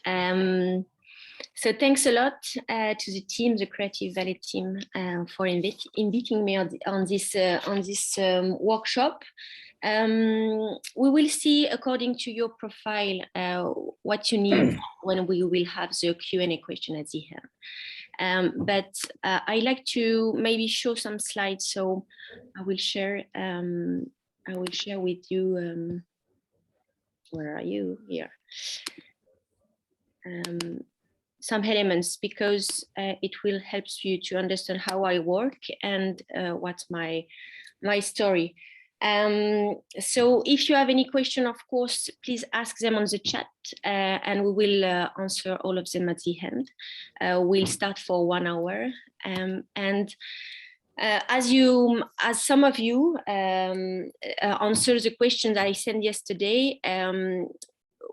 So thanks a lot to the team, the Creative Valley team, for inviting me on this workshop. We will see, according to your profile, what you need when we will have the Q&A question at the end. But I like to maybe show some slides, so I will share with you. Where are you? Here. Some elements, because it will help you to understand how I work and what's my story. So if you have any question, of course, please ask them on the chat, and we will answer all of them at the end. We'll start for 1 hour, and as some of you answer the questions I sent yesterday,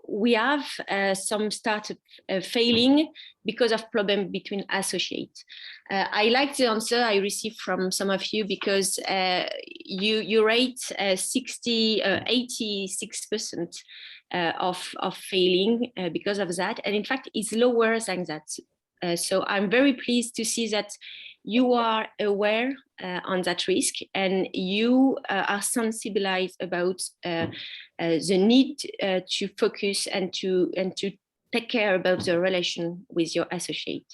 we have some startup failing because of problem between associates. I like the answer I received from some of you, because you rate 86% of failing because of that, and in fact it's lower than that. So I'm very pleased to see that you are aware on that risk, and you are sensibilized about the need to focus and to take care about the relation with your associate.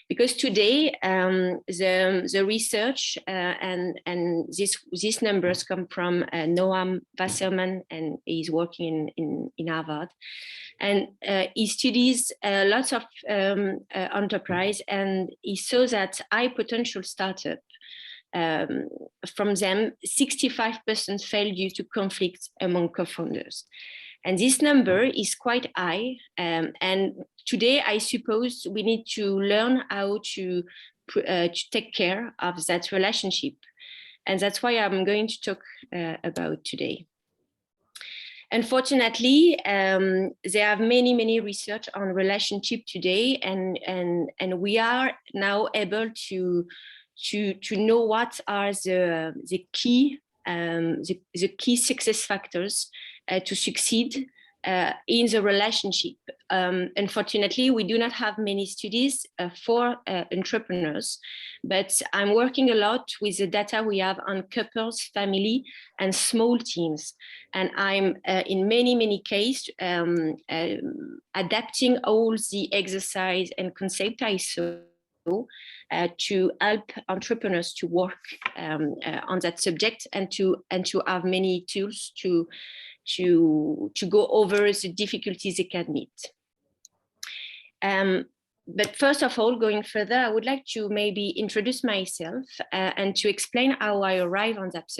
Because today the research and these numbers come from Noam Wasserman, and he's working in Harvard, and he studies lots of enterprise, and he saw that high potential startup, from them 65% fail due to conflicts among co-founders. And this number is quite high, and today I suppose we need to learn how to take care of that relationship, and that's why I'm going to talk about today. Unfortunately, there are many research on relationship today, and we are now able to know what are the key success factors to succeed in the relationship. Unfortunately, we do not have many studies for entrepreneurs, but I'm working a lot with the data we have on couples, family, and small teams. And I'm in many cases adapting all the exercise and concept I saw to help entrepreneurs to work on that subject, and to have many tools to go over the difficulties they can meet. But first of all, going further, I would like to maybe introduce myself and to explain how I arrived on that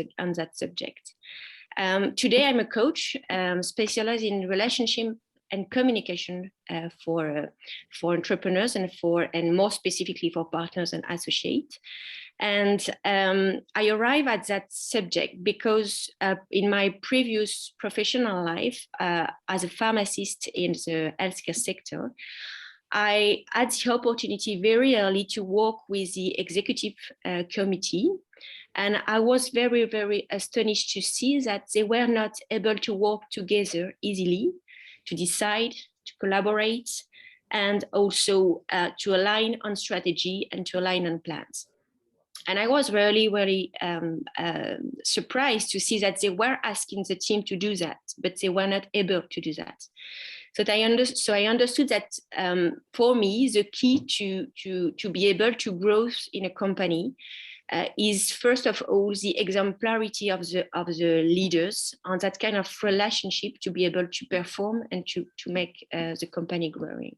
subject. Today, I'm a coach specialized in relationship and communication for entrepreneurs and more specifically for partners and associates. And I arrive at that subject because in my previous professional life as a pharmacist in the healthcare sector, I had the opportunity very early to work with the executive committee. And I was very astonished to see that they were not able to work together easily, to decide, to collaborate, and also to align on strategy and to align on plans. And I was really surprised to see that they were asking the team to do that, but they were not able to do that. So I understood that for me, the key to be able to grow in a company is first of all the exemplarity of the leaders on that kind of relationship to be able to perform and to make the company growing.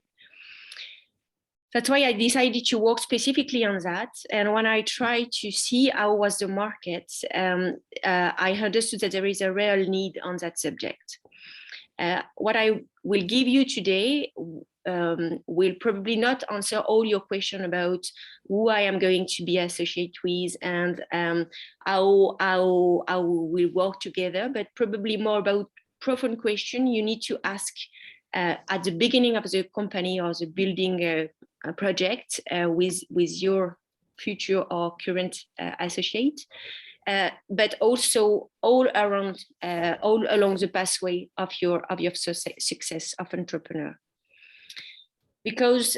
That's why I decided to work specifically on that. And when I tried to see how was the market, I understood that there is a real need on that subject. What I will give you today will probably not answer all your questions about who I am going to be associated with and how we'll work together, but probably more about profound question you need to ask at the beginning of the company or the building project with your future or current associate, but also all along the pathway of your success of entrepreneur. Because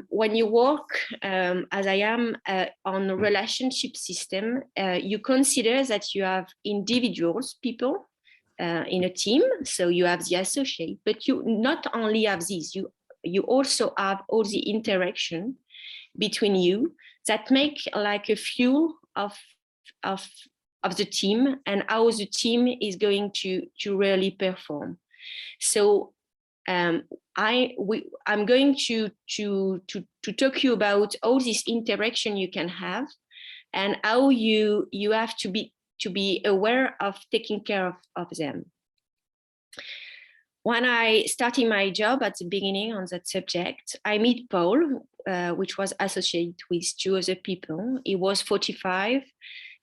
when you work, as I am, on a relationship system, you consider that you have individuals, people in a team. So you have the associate, but you not only have these, you also have all the interaction between you that make like a fuel of of the team and how the team is going to really perform. So I'm going to talk you about all this interaction you can have and how you have to be aware of taking care of them. When I started my job at the beginning on that subject, I meet Paul, which was associate with two other people. He was 45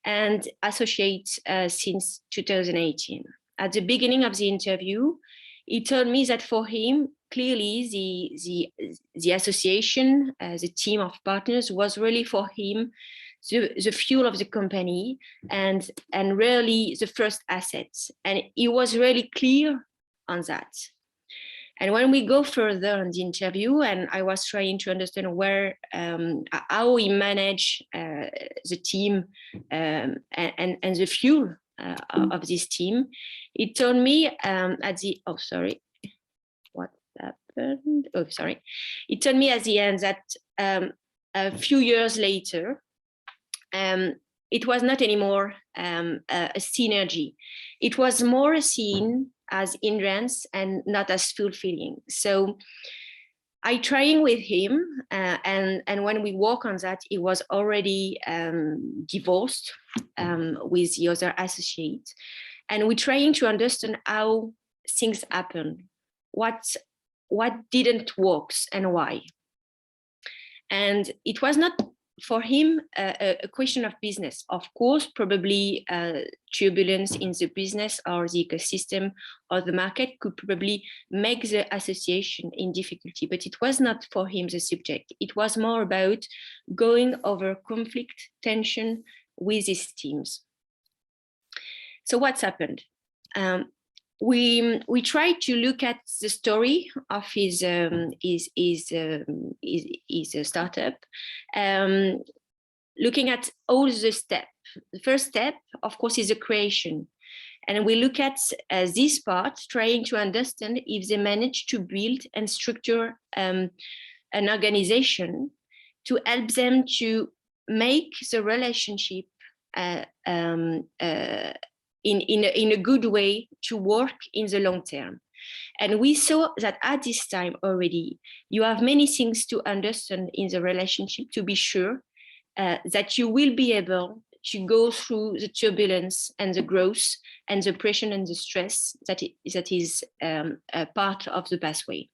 and associate since 2018. At the beginning of the interview, he told me that for him, clearly the association, the team of partners was really for him the fuel of the company and really the first assets. And he was really clear on that. And when we go further in the interview, and I was trying to understand how he managed the team and the fuel of this team, he told me he told me at the end that a few years later, it was not anymore a synergy. It was more seen as hindrance and not as fulfilling. So I trying with him, and when we work on that, he was already divorced with the other associate, and we're trying to understand how things happen, what didn't work and why. And it was not for him a question of business. Of course, probably turbulence in the business or the ecosystem or the market could probably make the association in difficulty, but it was not for him the subject. It was more about going over conflict, tension with his teams. So what's happened? We tried to look at the story of his startup, looking at all the steps. The first step, of course, is the creation. And we look at this part, trying to understand if they managed to build and structure an organization to help them to make the relationship in a good way to work in the long term. And we saw that at this time already, you have many things to understand in the relationship to be sure that you will be able to go through the turbulence and the growth and the pressure and the stress that is a part of the pathway.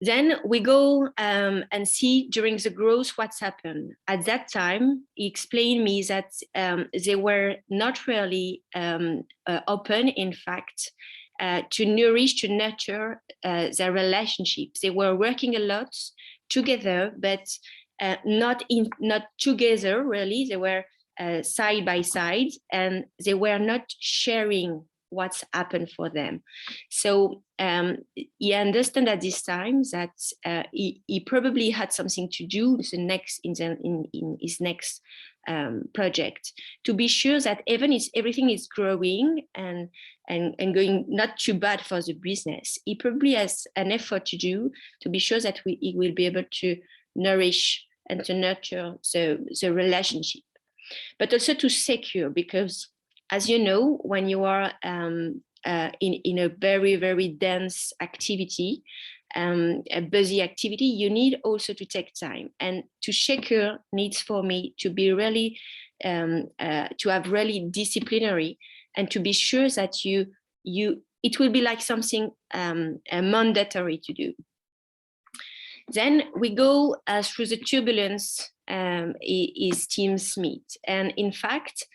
Then we go and see during the growth what's happened. At that time, he explained me that they were not really open, in fact, to nourish, to nurture their relationships. They were working a lot together, but not together really. They were side by side, and they were not sharing what's happened for them. So he understood at this time that he probably had something to do with in his next project, to be sure that even if everything is growing and going not too bad for the business, he probably has an effort to do to be sure that he will be able to nourish and to nurture the relationship, but also to secure, because as you know, when you are in a very, very dense activity, a busy activity, you need also to take time. And to secure needs for me to be really, to have really disciplinary and to be sure that it will be like something mandatory to do. Then we go through the turbulence his teams meet. And in fact,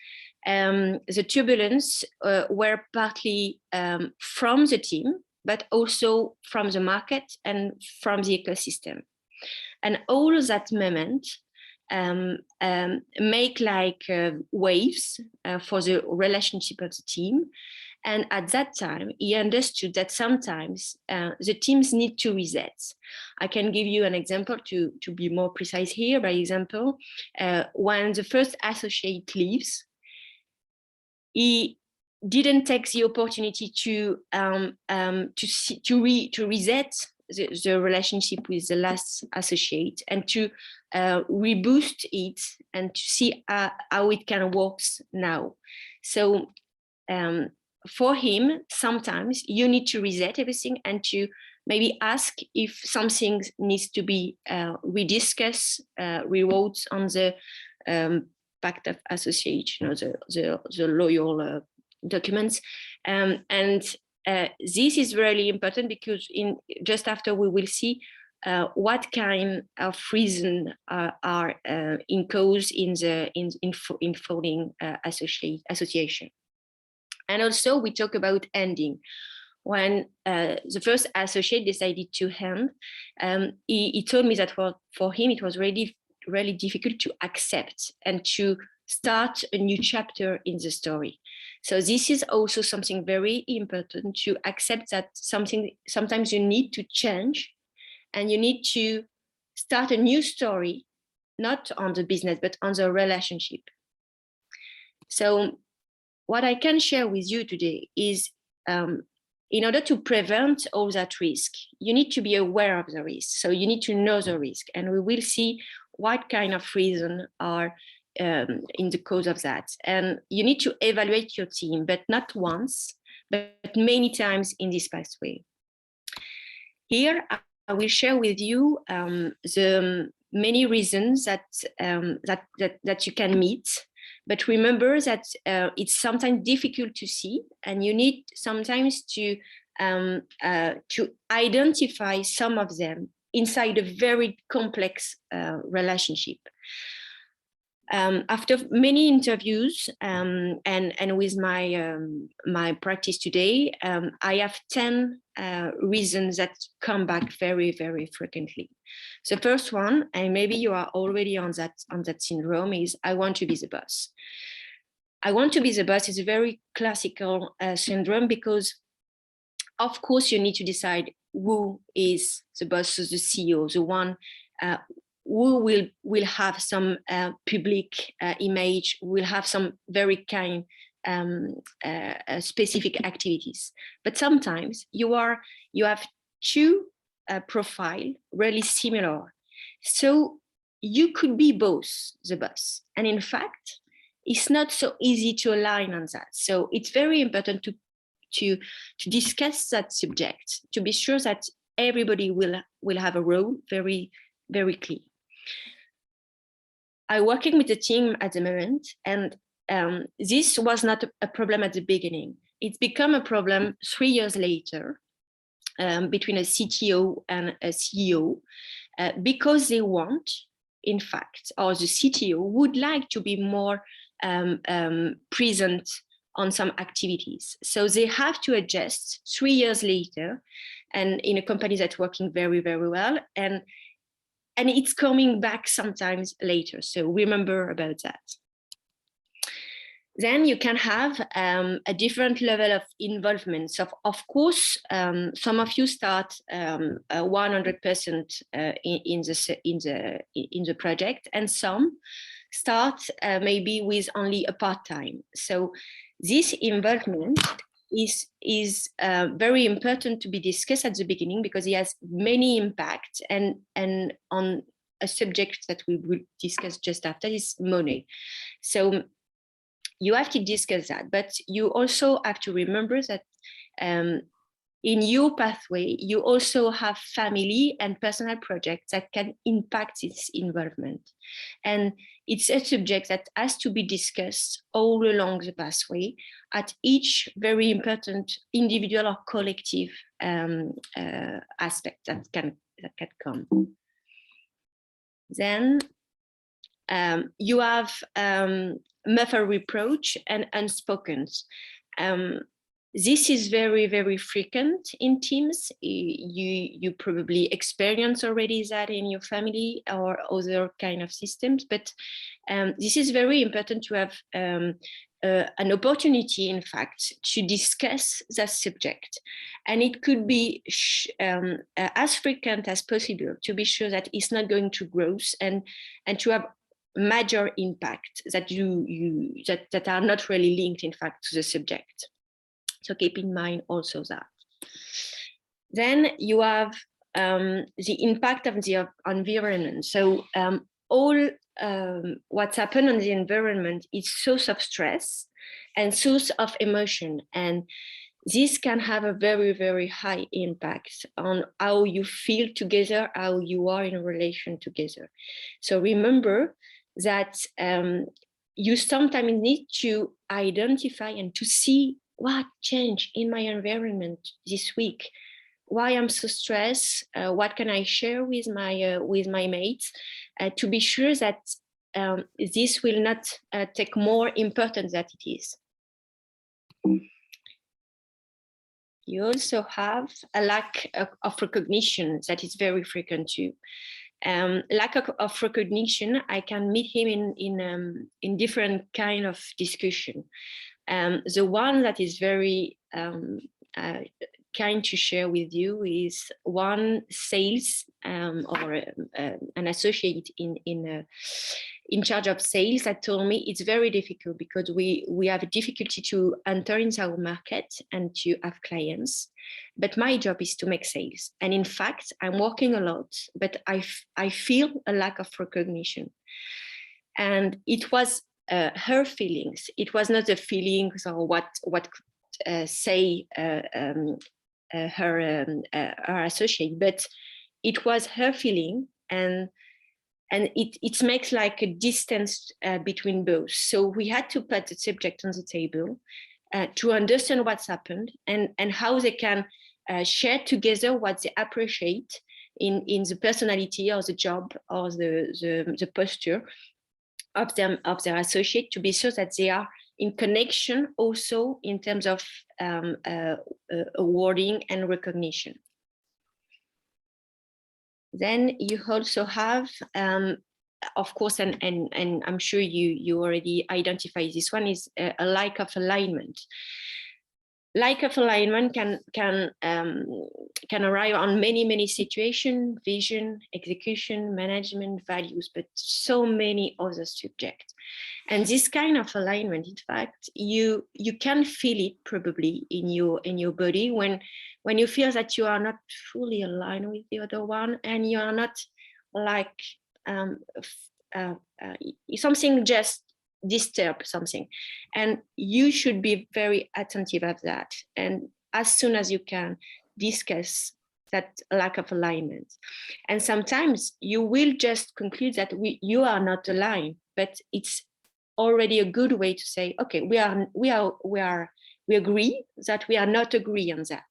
the turbulence were partly from the team, but also from the market and from the ecosystem. And all that moment make like waves for the relationship of the team. And at that time, he understood that sometimes the teams need to reset. I can give you an example to be more precise here. By example, when the first associate leaves, he didn't take the opportunity to reset the relationship with the last associate and to reboost it and to see how it can work now. So for him, sometimes you need to reset everything and to maybe ask if something needs to be rediscussed, rewrote on the pact of association or the loyal documents. This is really important because just after we will see what kind of reason are in cause in folding association. And also we talk about ending. When the first associate decided to end, he told me that for him it was really difficult to accept and to start a new chapter in the story. So this is also something very important, to accept that sometimes you need to change and you need to start a new story, not on the business, but on the relationship. So what I can share with you today is in order to prevent all that risk, you need to be aware of the risk. So you need to know the risk, and we will see what kind of reasons are in the cause of that. And you need to evaluate your team, but not once, but many times in this pathway. Here, I will share with you the many reasons that you can meet. But remember that it's sometimes difficult to see, and you need sometimes to identify some of them inside a very complex relationship. After many interviews and with my practice today, I have 10 reasons that come back very, very frequently. The first one, and maybe you are already on that syndrome, is I want to be the boss. I want to be the boss is a very classical syndrome, because of course you need to decide who is the boss, the CEO, the one who will have some public image, will have some very kind specific activities. But sometimes you have two profile really similar, so you could be both the boss, and in fact it's not so easy to align on that. So it's very important to discuss that subject, to be sure that everybody will have a role very, very clear. I'm working with a team at the moment, and this was not a problem at the beginning. It's become a problem 3 years later between a CTO and a CEO, because they want, in fact, or the CTO would like to be more present on some activities. So they have to adjust 3 years later, and in a company that's working very, very well, and it's coming back sometimes later. So remember about that. Then you can have a different level of involvement. So of course, some of you start 100% in the project, and some start maybe with only a part-time. So this involvement is very important to be discussed at the beginning, because it has many impacts, and on a subject that we will discuss just after is money. So you have to discuss that, but you also have to remember that in your pathway, you also have family and personal projects that can impact its involvement. And it's a subject that has to be discussed all along the pathway at each very important individual or collective aspect that can come. Then you have muffled reproach and unspoken. This is very, very frequent in teams. You probably experience already that in your family or other kind of systems, but this is very important to have an opportunity, in fact, to discuss that subject. And it could be as frequent as possible to be sure that it's not going to grow and to have major impact that that are not really linked, in fact, to the subject. So keep in mind also that. Then you have the impact of the environment. So all what's happened on the environment is source of stress and source of emotion, and this can have a very, very high impact on how you feel together, how you are in a relation together. So remember that you sometimes need to identify and to see what changed in my environment this week, why I'm so stressed, what can I share with my mates, to be sure that this will not take more importance than it is. You also have a lack of recognition that is very frequent too. Lack of recognition, I can meet him in different kind of discussion. The one that is very kind to share with you is one sales or an associate in charge of sales that told me it's very difficult because we have a difficulty to enter into our market and to have clients, but my job is to make sales. And in fact, I'm working a lot, but I feel a lack of recognition. And it was her feelings. It was not the feelings or what could say her associate, but it was her feeling, and it makes like a distance between both. So we had to put the subject on the table to understand what's happened and how they can share together what they appreciate in the personality or the job or the posture of their associate, to be sure that they are in connection also in terms of awarding and recognition. Then you also have, of course, and I'm sure you already identify this one, is a lack of alignment. Lack of alignment can arrive on many situations: vision, execution, management, values, but so many other subjects. And this kind of alignment, in fact, you can feel it probably in your body when you feel that you are not fully aligned with the other one, and you are not like something just disturb something, and you should be very attentive of that, and as soon as you can discuss that lack of alignment. And sometimes you will just conclude that you are not aligned, but it's already a good way to say, okay, we agree that we are not agree on that,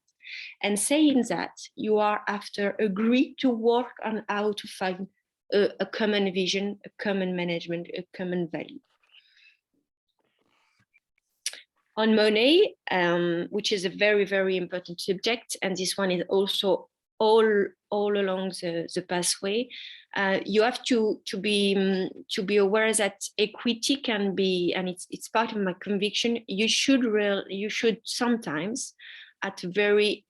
and saying that you are after agree to work on how to find a common vision, a common management, a common value. On money, which is a very, very important subject, and this one is also all along the pathway. You have to be aware that equity can be, and it's part of my conviction. You should sometimes, at a very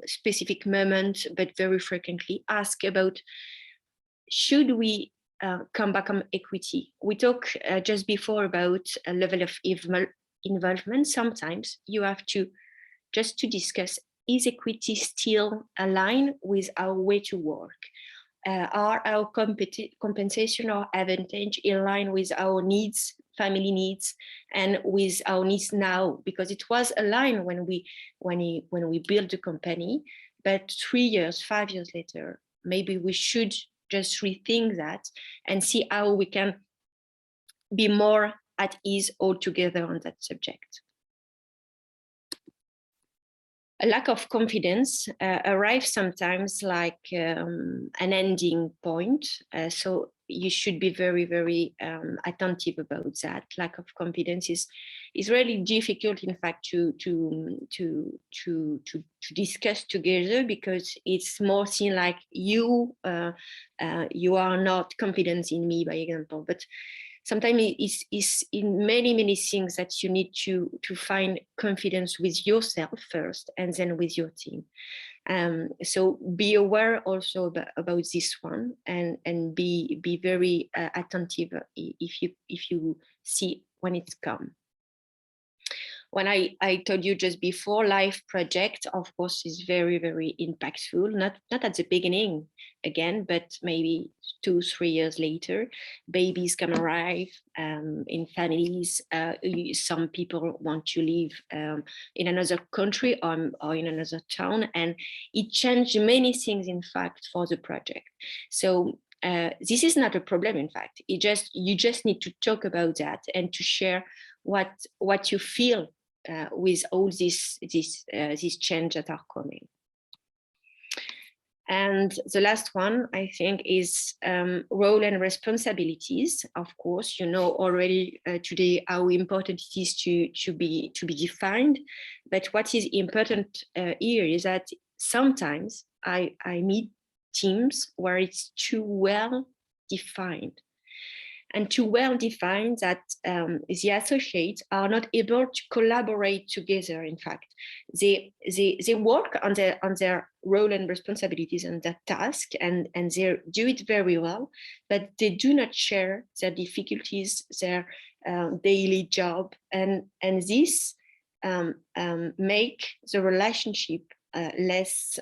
specific moment, but very frequently, ask about, should we come back on equity? We talked just before about a level of involvement. Sometimes you have to just to discuss, is equity still aligned with our way to work? Are our compensation or advantage in line with our needs, family needs, and with our needs now? Because it was aligned when we built the company, but 3 years, 5 years later, maybe we should just rethink that and see how we can be more at ease altogether on that subject. A lack of confidence arrives sometimes like an ending point. So you should be very, very attentive about that. Lack of confidence is really difficult, in fact, to discuss together, because it's more seen like you are not confident in me, by example. But sometimes it's in many things that you need to find confidence with yourself first and then with your team. So be aware also about this one, and be very attentive if you see when it's come. When I told you just before, life project, of course, is very impactful. Not at the beginning, again, but maybe 2-3 years later, babies can arrive in families. Some people want to live in another country or in another town, and it changed many things, in fact, for the project. So this is not a problem, in fact. You just need to talk about that and to share what you feel with all these change that are coming. And the last one, I think, is role and responsibilities. Of course, you know already today how important it is to be defined. But what is important here is that sometimes I meet teams where it's too well defined. And too well defined that the associates are not able to collaborate together. In fact, they work on their role and responsibilities and their task, and they do it very well, but they do not share their difficulties, their daily job, and this make the relationship less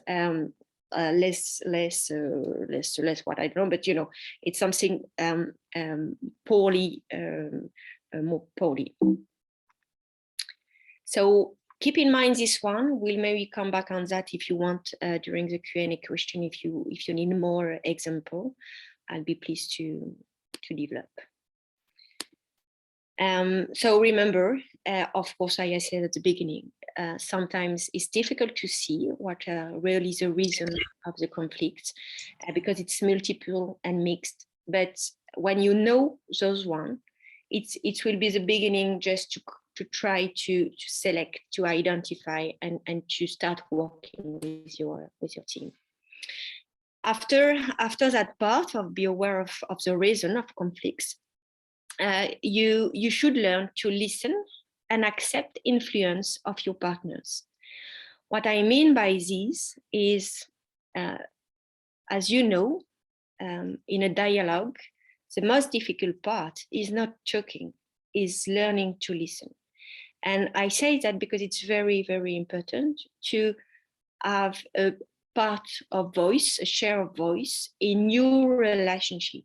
what I don't know, but you know, it's something poorly, more poorly. So keep in mind this one. We'll maybe come back on that if you want during the Q&A question. If you need more example, I'll be pleased to develop. So remember, of course, I said at the beginning, sometimes it's difficult to see what really is the reason of the conflict because it's multiple and mixed. But when you know those one, it will be the beginning just to try to select, to identify, and to start working with your team. After that part of be aware of the reason of conflicts, you should learn to listen and accept influence of your partners. What I mean by this is, as you know, in a dialogue, the most difficult part is not talking, is learning to listen. And I say that because it's very important to have a part of voice, a share of voice in your relationship.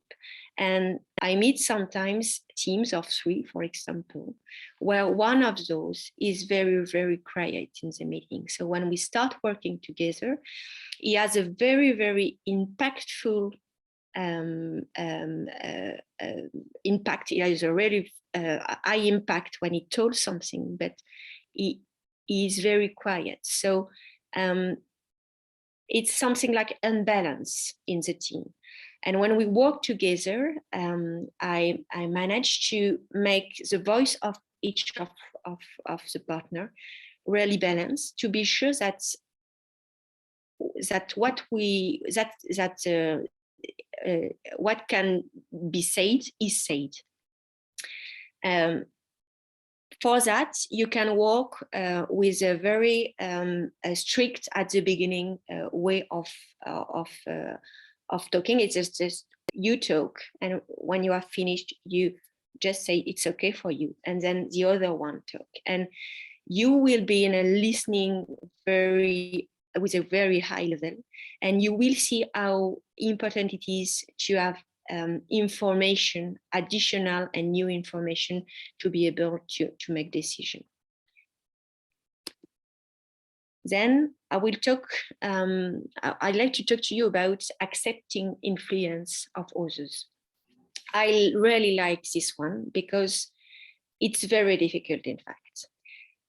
And I meet sometimes teams of 3, for example, where one of those is very quiet in the meeting. So when we start working together, he has a very impactful impact. He has a really high impact when he told something, but he is very quiet. So it's something like unbalance in the team. And when we work together, I managed to make the voice of each of the partner really balanced, to be sure that what can be said is said. For that, you can work with a very strict at the beginning way of talking. It's just you talk, and when you are finished, you just say it's okay for you, and then the other one talk, and you will be in a listening with a very high level, and you will see how important it is to have information, additional and new information, to be able to make decision. Then I will talk, I'd like to talk to you about accepting influence of others. I really like this one because it's very difficult, in fact.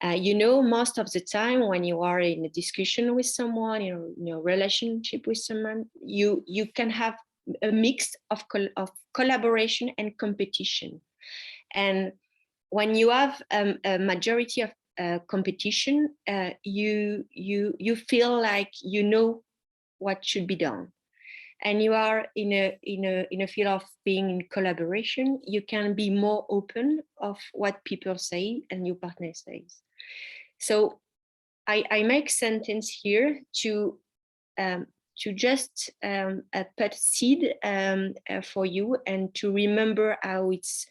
You know, most of the time when you are in a discussion with someone, in a relationship with someone, you can have a mix of collaboration and competition. And when you have a majority of competition, you feel like you know what should be done. and you are in a field of being in collaboration, you can be more open of what people say and your partner says. So I make sentence here to just put seed for you, and to remember how it's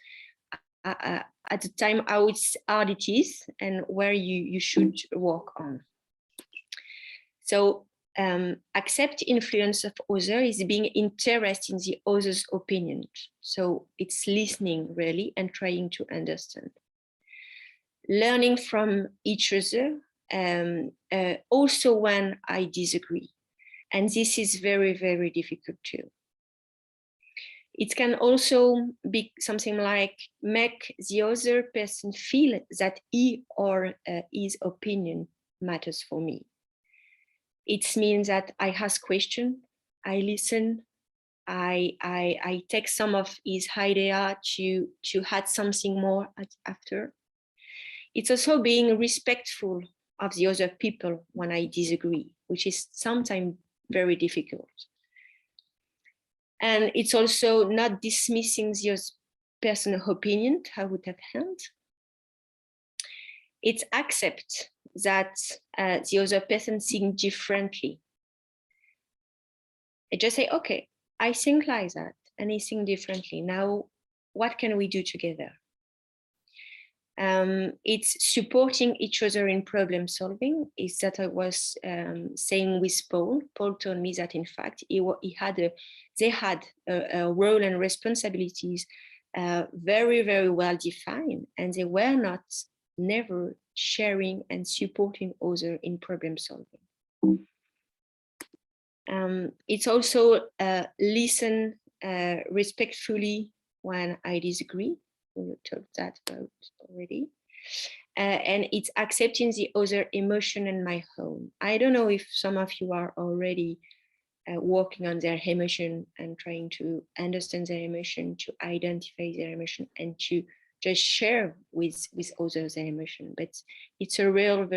at the time how hard it is, and where you should work on. So accept influence of others is being interested in the other's opinion. So it's listening really and trying to understand. Learning from each other, also when I disagree. And this is very, very difficult too. It can also be something like make the other person feel that he or his opinion matters for me. It means that I ask questions, I listen, I take some of his idea to add something more after. It's also being respectful of the other people when I disagree, which is sometimes very difficult. And it's also not dismissing the other person's opinion, I would have hand. It's accept that the other person thinks differently. I just say, okay, I think like that, and I think differently. Now, what can we do together? It's supporting each other in problem solving. Is that I was saying with Paul. Paul told me that in fact they had a role and responsibilities very, very well defined, and they were not never sharing and supporting others in problem solving. It's also listen respectfully when I disagree. We talked that about already. And it's accepting the other emotion and my own. I don't know if some of you are already working on their emotion and trying to understand their emotion, to identify their emotion, and to just share with others their emotion. But it's a real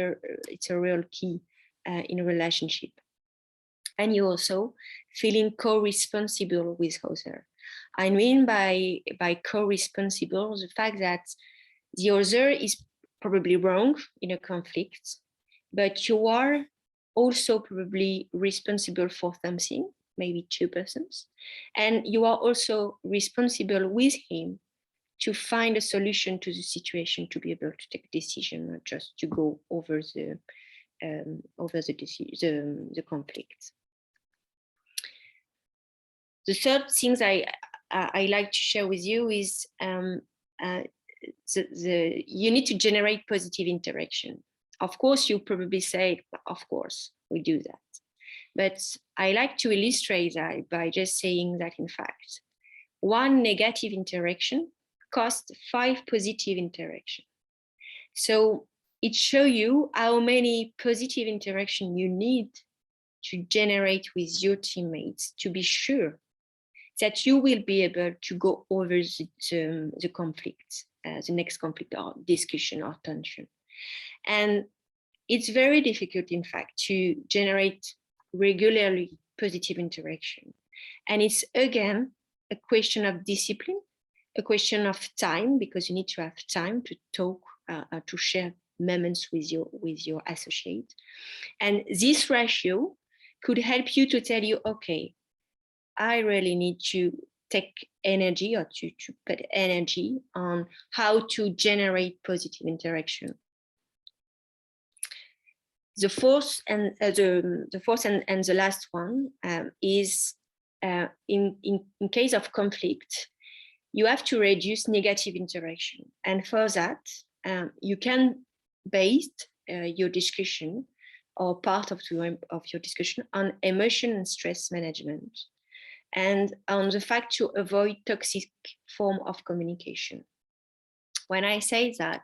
key in a relationship. And you also feeling co-responsible with other. I mean by co-responsible the fact that the other is probably wrong in a conflict, but you are also probably responsible for something, maybe 2%, and you are also responsible with him to find a solution to the situation, to be able to take a decision, not just to go over the conflict. The third things I like to share with you is you need to generate positive interaction. Of course, you probably say, of course, we do that. But I like to illustrate that by just saying that, in fact, one negative interaction costs 5 positive interactions. So it shows you how many positive interactions you need to generate with your teammates to be sure that you will be able to go over the conflict, the next conflict or discussion or tension. And it's very difficult, in fact, to generate regularly positive interaction. And it's, again, a question of discipline, a question of time, because you need to have time to talk, to share moments with your associate. And this ratio could help you to tell you, okay, I really need to take energy or to put energy on how to generate positive interaction. The fourth and the last one is in case of conflict, you have to reduce negative interaction. And for that, you can base your discussion or part of your discussion on emotion and stress management, and on the fact to avoid toxic form of communication. When I say that,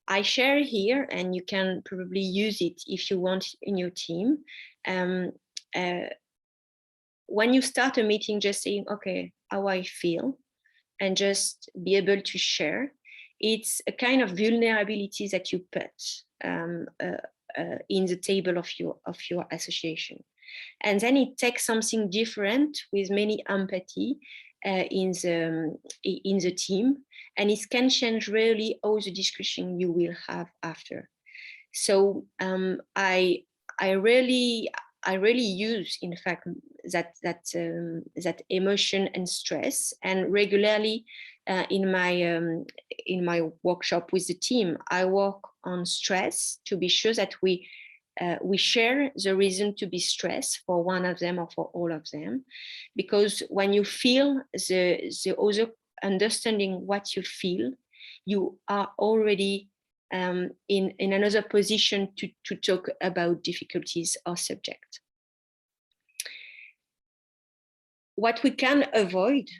I share here, and you can probably use it if you want in your team. When you start a meeting, just saying, okay, how I feel, and just be able to share. It's a kind of vulnerability that you put in the table of your association. And then it takes something different with many empathy in the team, and it can change really all the discussion you will have after. So I really use, in fact, that emotion and stress, and regularly in my workshop with the team, I work on stress to be sure that we share the reason to be stressed for one of them or for all of them, because when you feel the other understanding what you feel, you are already in another position to talk about difficulties or subject. What we can avoid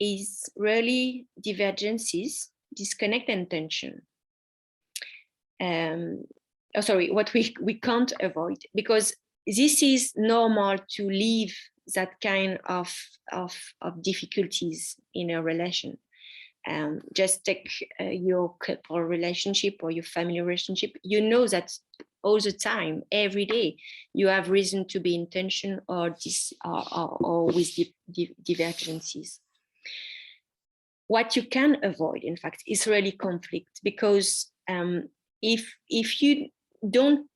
is really divergences, disconnect, and tension. What we can't avoid, because this is normal to leave that kind of difficulties in a relation. Just take your couple relationship or your family relationship. You know that all the time, every day, you have reason to be in tension or with divergences. What you can avoid, in fact, is really conflict, because if you don't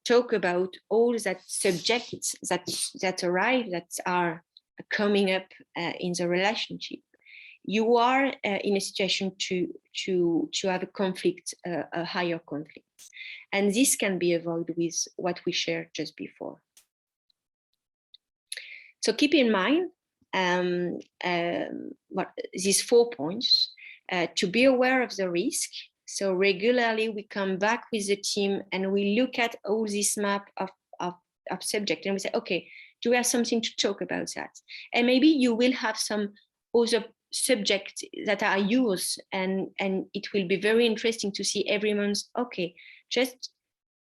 talk about all that subjects that arrive, that are coming up in the relationship, you are in a situation to have a conflict, a higher conflict. And this can be avoided with what we shared just before. So keep in mind these 4 points, to be aware of the risk. So regularly we come back with the team and we look at all this map of subject, and we say, okay, do we have something to talk about that? And maybe you will have some other subjects that are yours, and it will be very interesting to see every month, okay, just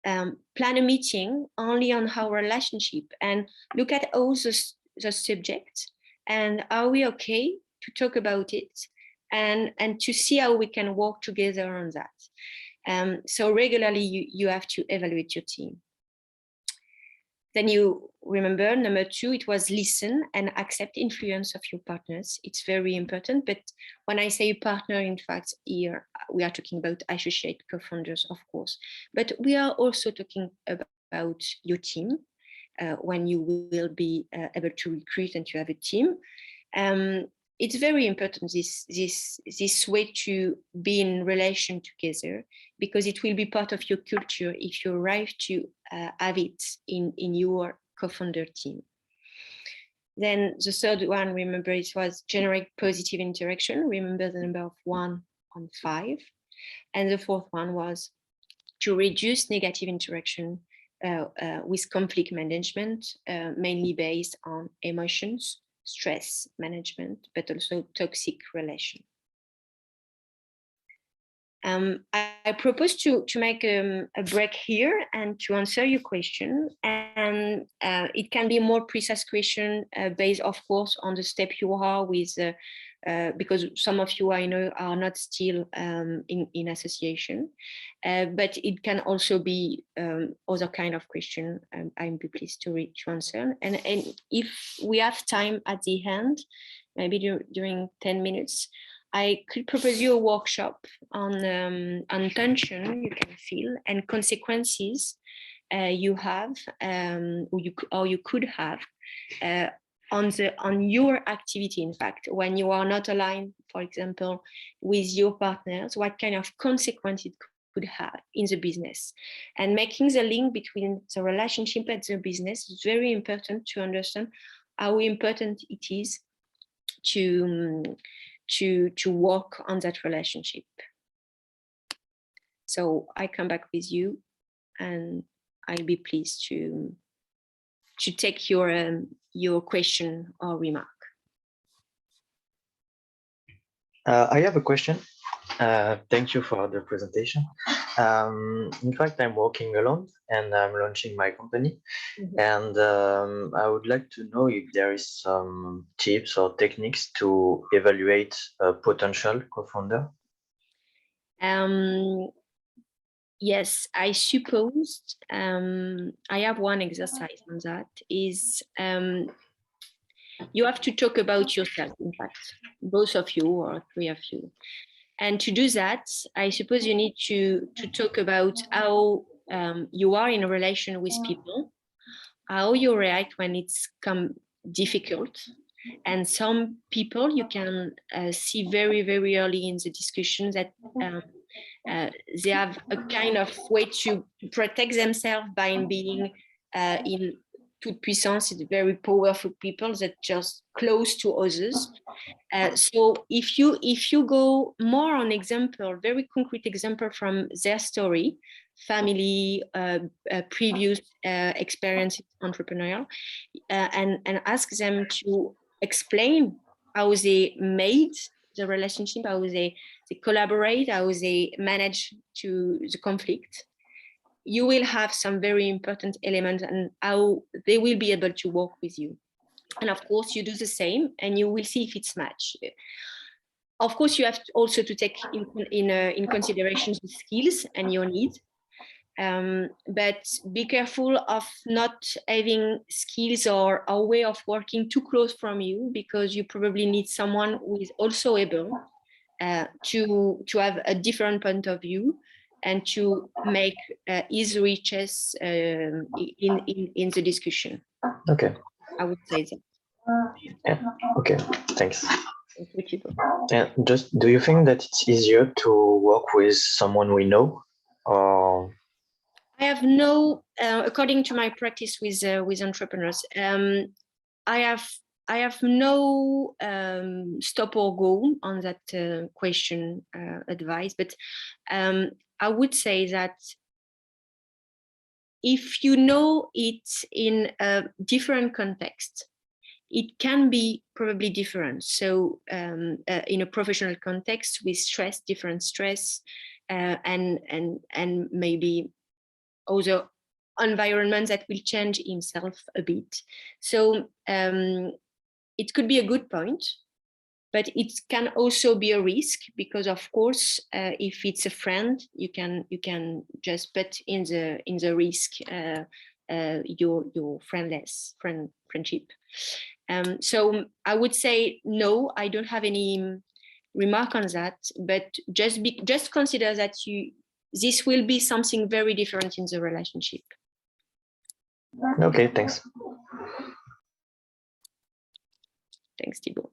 plan a meeting only on our relationship and look at all the subjects, and are we okay to talk about it, and to see how we can work together on that. So regularly you have to evaluate your team. Then you remember, number 2, it was listen and accept influence of your partners. It's very important. But when I say partner, in fact, here we are talking about associate, co-founders, of course. But we are also talking about your team when you will be able to recruit and to have a team. It's very important, this way to be in relation together, because it will be part of your culture if you arrive to have it in your co-founder team. Then the third one, remember, it was generate positive interaction. Remember the number of 1 on 5. And the fourth one was to reduce negative interaction with conflict management, mainly based on emotions, stress management, but also toxic relation. I propose to make a break here and to answer your question. And it can be a more precise question based, of course, on the step you are with, because some of you I know are not still in association, but it can also be other kind of question. I'll be pleased to answer. And if we have time at the end, maybe during 10 minutes, I could propose you a workshop on tension you can feel and consequences you have, or you could have on your activity. In fact, when you are not aligned, for example, with your partners, what kind of consequences it could have in the business. And making the link between the relationship and the business is very important to understand how important it is to work on that relationship. So I come back with you, and I'll be pleased to take your question or remark. I have a question. Thank you for the presentation. In fact, I'm working alone and I'm launching my company. Mm-hmm. And I would like to know if there is some tips or techniques to evaluate a potential co-founder. Yes, I suppose I have one exercise on that is you have to talk about yourself, in fact, both of you or three of you. And to do that, I suppose you need to talk about how you are in a relation with people, how you react when it's come difficult. And some people you can see very, very early in the discussion that they have a kind of way to protect themselves by being in toute puissance. It's very powerful people that just close to others. So if you go more on example, very concrete example from their story, family, previous experience entrepreneurial, and ask them to explain how they made the relationship, how they collaborate, how they manage to the conflict, you will have some very important elements and how they will be able to work with you. And of course, you do the same and you will see if it's matched. Of course, you have also to take in consideration the skills and your needs. But be careful of not having skills or a way of working too close from you, because you probably need someone who is also able to have a different point of view and to make his riches in the discussion. Okay. I would say that. Yeah. Okay. Thanks. Thank you. And just, do you think that it's easier to work with someone we know, or? I have no, according to my practice with entrepreneurs, I have no stop or go on that question advice, but I would say that if you know it in a different context, it can be probably different. So in a professional context with stress, different stress, and maybe other environments that will change himself a bit. So it could be a good point, but it can also be a risk, because of course, if it's a friend, you can just put in the risk your friendship. So I would say no, I don't have any remark on that, but just consider that this will be something very different in the relationship. Okay, thanks. Thanks, Thibault.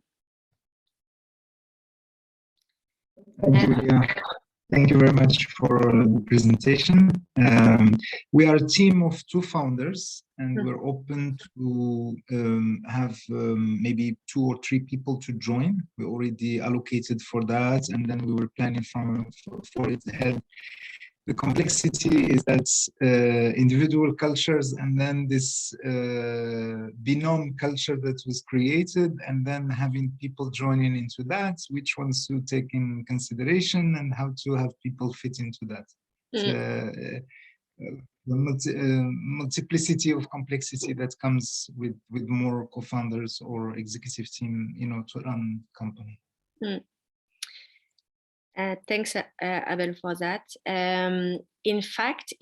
Thank you, Leah. Thank you very much for the presentation. We are a team of 2 founders, and we're open to have maybe 2 or 3 people to join. We already allocated for that, and then we were planning for it ahead. The complexity is that individual cultures, and then this binom culture that was created, and then having people joining into that, which ones to take in consideration and how to have people fit into that. The multiplicity of complexity that comes with more co-founders or executive team, to run company. Thanks, Abel, for that. In fact,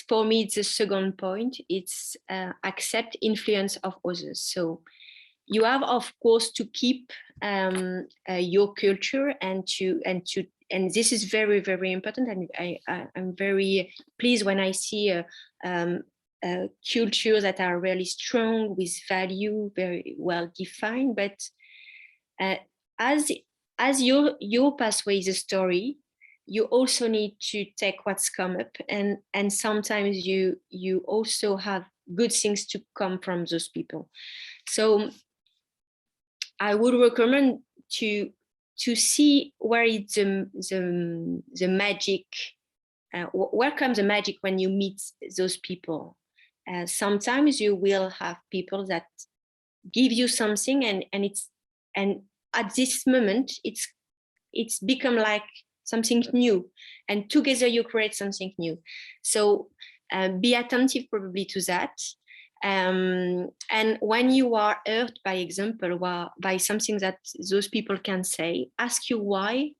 for me, it's the second point. It's accept influence of others. So you have, of course, to keep your culture and this is very, very important. And I'm very pleased when I see cultures that are really strong with value, very well defined. But as your pathway is a story, you also need to take what's come up, and sometimes you also have good things to come from those people. So I would recommend to see where is the magic, where comes the magic when you meet those people. Sometimes you will have people that give you something, and at this moment it's become like something new, and together you create something new. So be attentive probably to that. And when you are hurt, by example, by something that those people can say, ask you why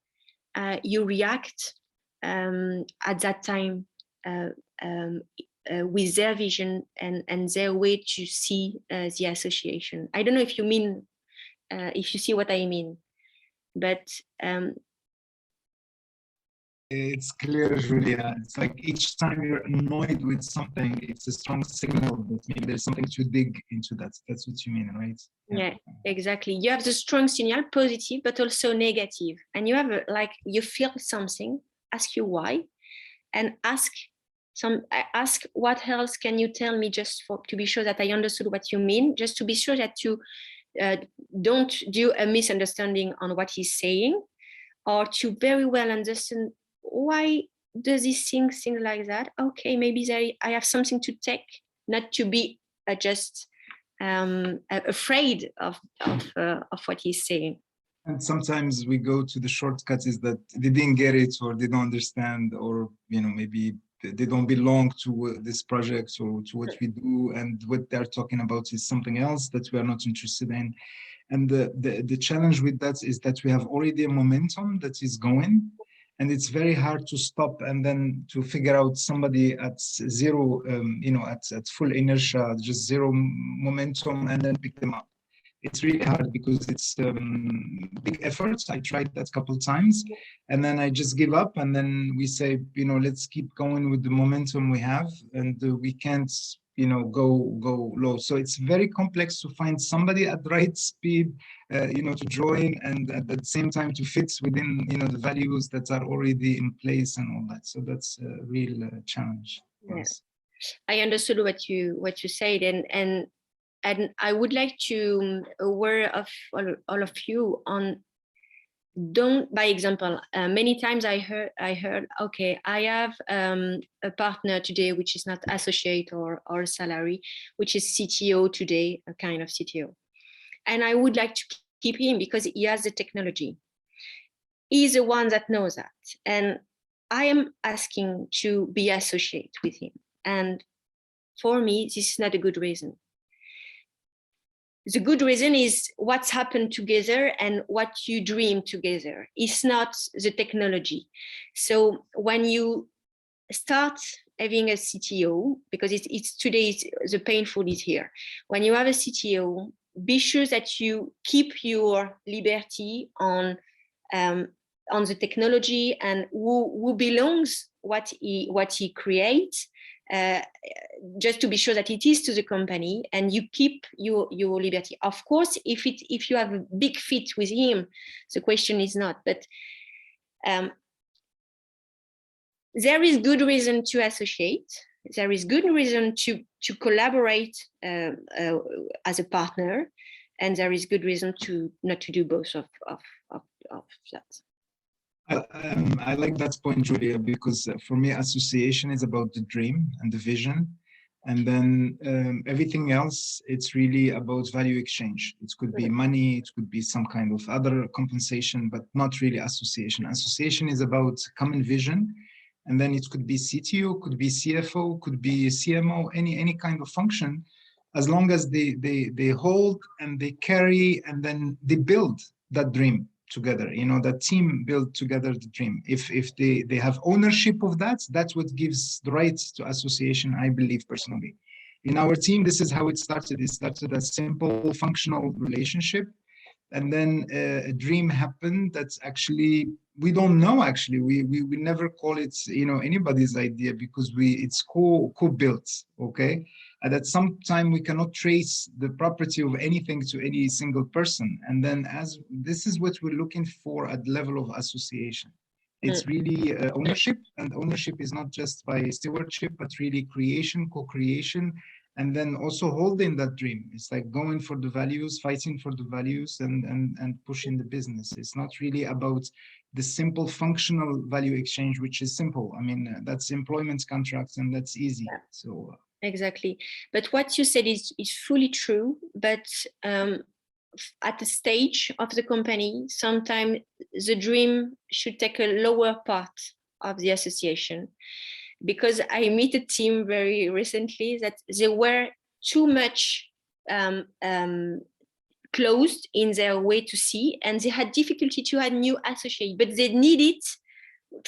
you react at that time with their vision and their way to see the association. I don't know if you mean, if you see what I mean, but it's clear, Julia. It's like each time you're annoyed with something, it's a strong signal that maybe there's something to dig into. That's what you mean, right? Yeah, exactly. You have the strong signal, positive, but also negative. And you have like, you feel something, ask you why, and ask what else can you tell me, just to be sure that I understood what you mean, just to be sure that you don't do a misunderstanding on what he's saying, or to very well understand why does he think like that. Okay, maybe I have something to take, not to be just afraid of what he's saying. And sometimes we go to the shortcuts, is that they didn't get it, or they don't understand, or maybe they don't belong to this project or to what we do, and what they're talking about is something else that we are not interested in. And the challenge with that is that we have already a momentum that is going, and it's very hard to stop and then to figure out somebody at zero, at full inertia, just zero momentum, and then pick them up. It's really hard because it's big efforts. I tried that a couple of times, and then I just give up, and then we say, let's keep going with the momentum we have, and we can't go low. So it's very complex to find somebody at the right speed, to join, and at the same time to fit within, the values that are already in place and all that. So that's a real challenge for us. I understood what you said, and I would like to aware of all of you on, don't, by example, many times I heard, okay, I have a partner today, which is not associate or salary, which is CTO today, a kind of CTO. And I would like to keep him because he has the technology. He's the one that knows that. And I am asking to be associate with him. And for me, this is not a good reason. The good reason is what's happened together and what you dream together. It's not the technology. So when you start having a CTO, because it's today, the painful is here. When you have a CTO, be sure that you keep your liberty on the technology and who belongs what he creates. Just to be sure that it is to the company, and you keep your liberty. Of course, if you have a big fit with him, the question is not. But there is good reason to associate. There is good reason to collaborate as a partner, and there is good reason to not to do both of that. I like that point, Julia, because for me, association is about the dream and the vision. And then everything else, it's really about value exchange. It could be money, it could be some kind of other compensation, but not really association. Association is about common vision. And then it could be CTO, could be CFO, could be CMO, any kind of function, as long as they hold and they carry and then they build that dream together, that team build together the dream. If they have ownership of that, that's what gives the right to association, I believe personally. In our team, this is how it started. It started as simple functional relationship, and then a dream happened that's actually, we don't know, actually, we never call it, anybody's idea, because it's co-built, okay? And at some time we cannot trace the property of anything to any single person. And then as this is what we're looking for at the level of association. It's really ownership, and ownership is not just by stewardship, but really creation, co-creation, and then also holding that dream. It's like going for the values, fighting for the values, and pushing the business. It's not really about the simple functional value exchange, which is simple. I mean, that's employment contracts, and that's easy. So exactly. But what you said is fully true. But at the stage of the company, sometimes the dream should take a lower part of the association. Because I meet a team very recently that they were too much closed in their way to see, and they had difficulty to add new associates, but they needed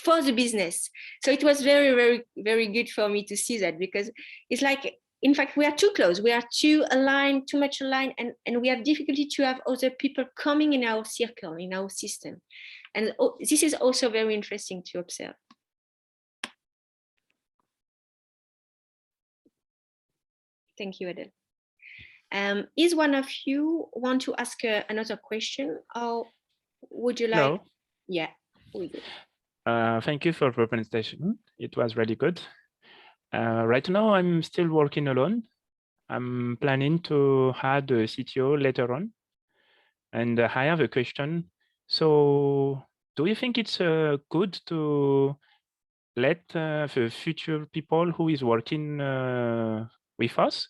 for the business. So it was very, very, very good for me to see that, because it's like, in fact, we are too close. We are too aligned, too much aligned, and we have difficulty to have other people coming in our circle, in our system. And this is also very interesting to observe. Thank you, Adele. Is one of you want to ask another question, or would you like? No. Yeah, we do. Thank you for the presentation. It was really good. Right now, I'm still working alone. I'm planning to add a CTO later on. And I have a question. So do you think it's good to let the future people who is working with us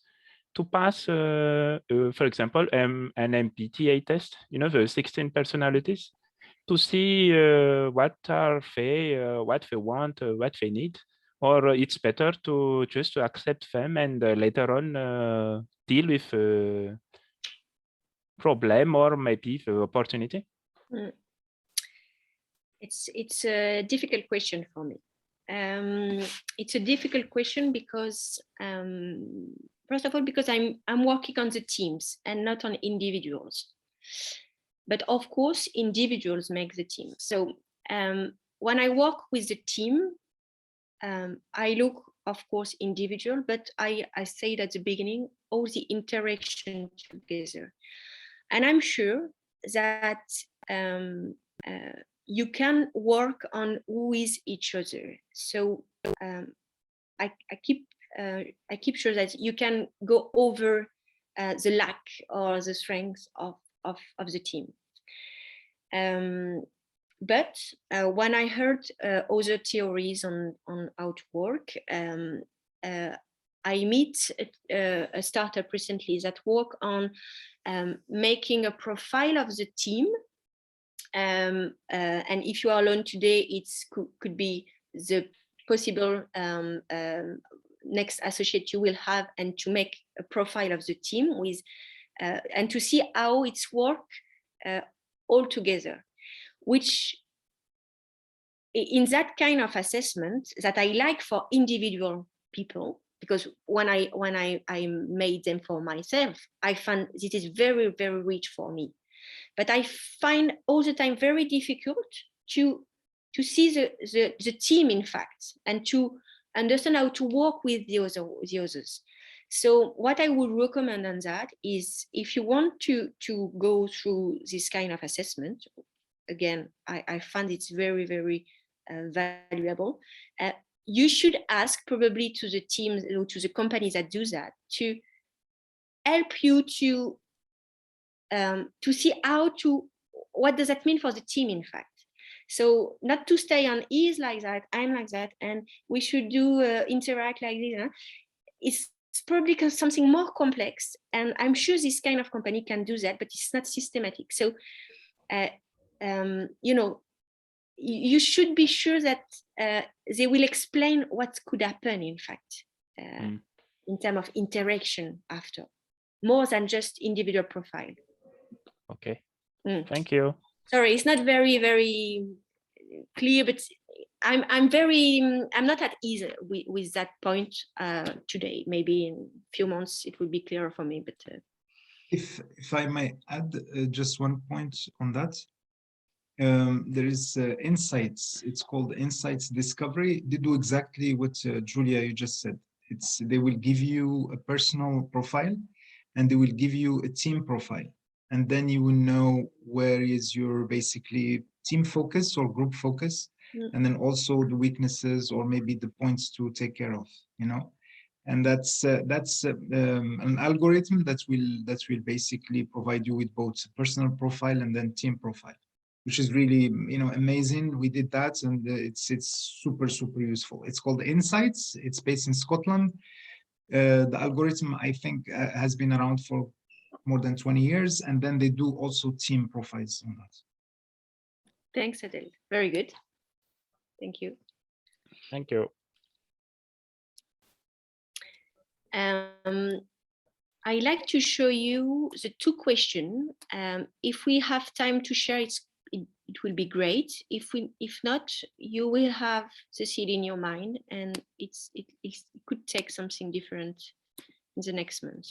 to pass, for example, an MBTI test, you know, the 16 personalities, to see what are they, what they want, what they need? Or it's better to just accept them and later on deal with problem or maybe the opportunity? It's a difficult question for me. It's a difficult question because first of all, because I'm working on the teams and not on individuals. But of course, individuals make the team. So when I work with the team, I look, of course, individual, but I said at the beginning, all the interaction together. And I'm sure that you can work on who is each other. So I keep sure that you can go over the lack or the strengths of the team. But when I heard other theories on how to work, I meet a startup recently that work on making a profile of the team. And if you are alone today, it could be the possible next associate you will have, and to make a profile of the team with, and to see how it's work all together, which in that kind of assessment that I like for individual people, because when I made them for myself, I found this is very, very rich for me. But I find all the time very difficult to see the team, in fact, and to understand how to work with the others. So what I would recommend on that is, if you want to go through this kind of assessment, again, I find it's very, very valuable. You should ask probably to the teams, to the companies that do that, to help you to see what does that mean for the team, in fact. So not to stay on is like that, I'm like that, and we should do interact like this. Huh? It's probably something more complex, and I'm sure this kind of company can do that, but it's not systematic. So you know, you should be sure that they will explain what could happen, in fact, in terms of interaction after, more than just individual profile. Okay. Thank you. Sorry, it's not very, very clear, but I'm not at ease with that point today. Maybe in a few months it will be clearer for me. But if I may add just one point on that, there is insights. It's called insights discovery. They do exactly what Julia, you just said. They will give you a personal profile, and they will give you a team profile. And then you will know where is your basically team focus or group focus, and then also the weaknesses or maybe the points to take care of, you know. And that's an algorithm that will basically provide you with both personal profile and then team profile, which is really, you know, amazing. We did that, and it's super, super useful. It's called Insights. It's based in Scotland. The algorithm, I think, has been around for more than 20 years, and then they do also team profiles on that. Thanks, Adele. Very good. Thank you. Thank you. I like to show you the two questions. If we have time to share, it it will be great. If not, you will have the seed in your mind, and it could take something different in the next month.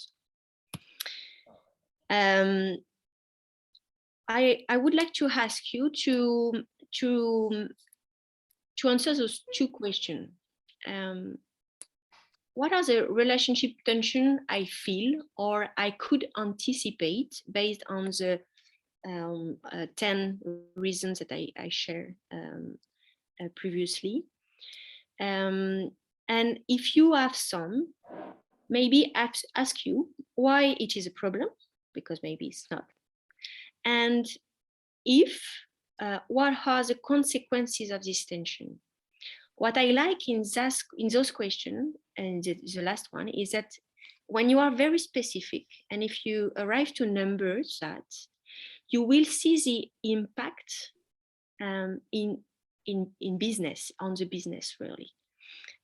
I would like to ask you to answer those two questions. What are the relationship tension I feel or I could anticipate based on the 10 reasons that I shared previously? And if you have some, maybe ask you why it is a problem, because maybe it's not. And if, what are the consequences of this tension? What I like in those questions, and the last one, is that when you are very specific, and if you arrive to numbers, that you will see the impact in business, on the business really.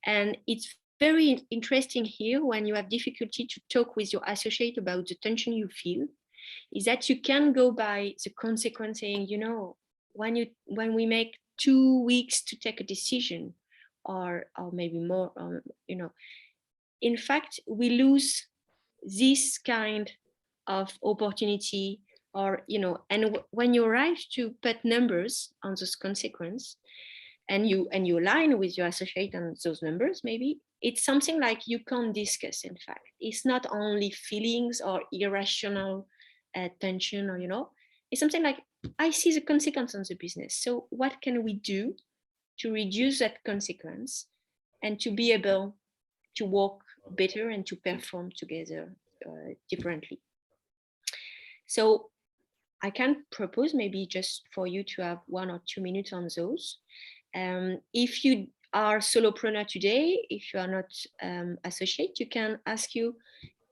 And it's very interesting here when you have difficulty to talk with your associate about the tension you feel, is that you can go by the consequence saying, you know, when we make 2 weeks to take a decision, or maybe more, you know, in fact, we lose this kind of opportunity, or, you know, and when you arrive to put numbers on those consequences, and you align with your associate on those numbers, maybe it's something like you can discuss. In fact, it's not only feelings or irrational tension, or, you know, it's something like, I see the consequence on the business, so what can we do to reduce that consequence and to be able to work better and to perform together differently? So I can propose maybe just for you to have 1 or 2 minutes on those. If you are solopreneur today, if you are not associate, you can ask you,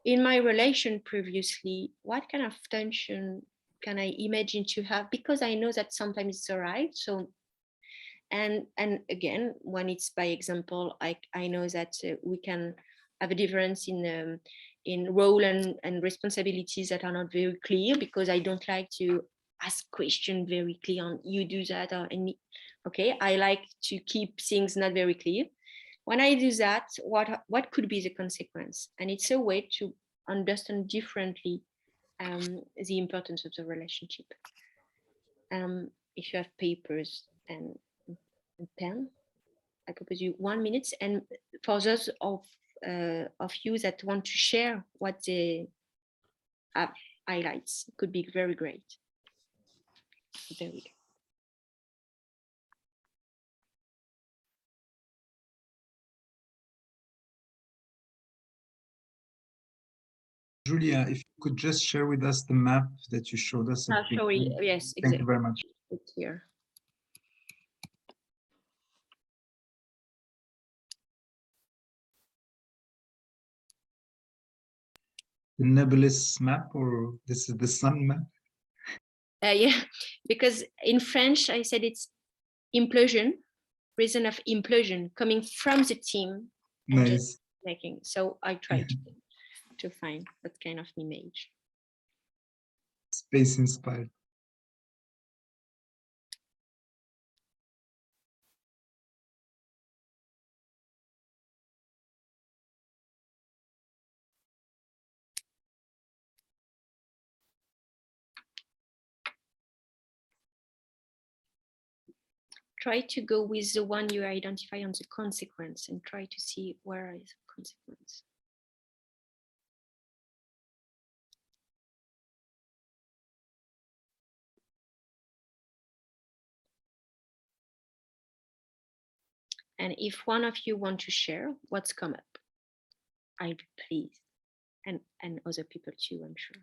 in my relation previously, what kind of tension can I imagine to have? Because I know that sometimes it's arrived. So, and again, when it's by example, I know that we can have a difference in role and responsibilities that are not very clear, because I don't like to ask questions very clear on you do that or any. Okay, I like to keep things not very clear. When I do that, what could be the consequence? And it's a way to understand differently the importance of the relationship. If you have papers and pen, I propose you 1 minute. And for those of you that want to share what they have highlights, it could be very great. There we go. Julia, if you could just share with us the map that you showed us. Sorry, yes, exactly. Thank you very much. It's here. The nebulous map, or this is the sun map? Yeah, because in French, I said it's implosion, reason of implosion coming from the team. And Nice. just making. So I tried to find that kind of image. Space inspired. Try to go with the one you identify on the consequence and try to see where is the consequence. And if one of you want to share what's come up, I'd be pleased. And other people too, I'm sure.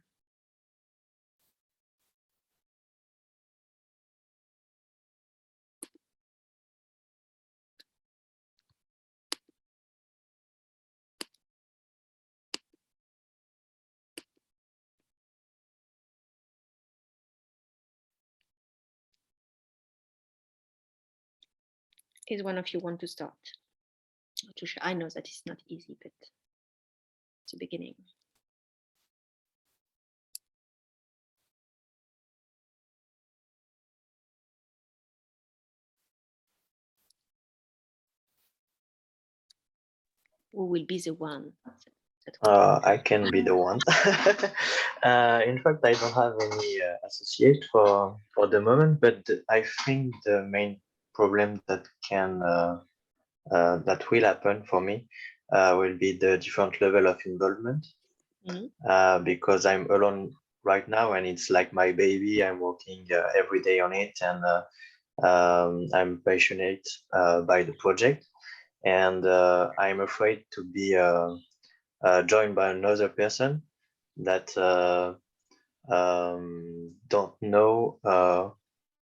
Is one of you want to start? To share? I know that it's not easy, but it's a beginning. who will be the one? I can be the one. In fact, I don't have any associate for the moment, but I think the main problem that that will happen for me will be the different level of involvement. Because I'm alone right now and it's like my baby. I'm working every day on it, and I'm passionate by the project, and I'm afraid to be joined by another person that don't know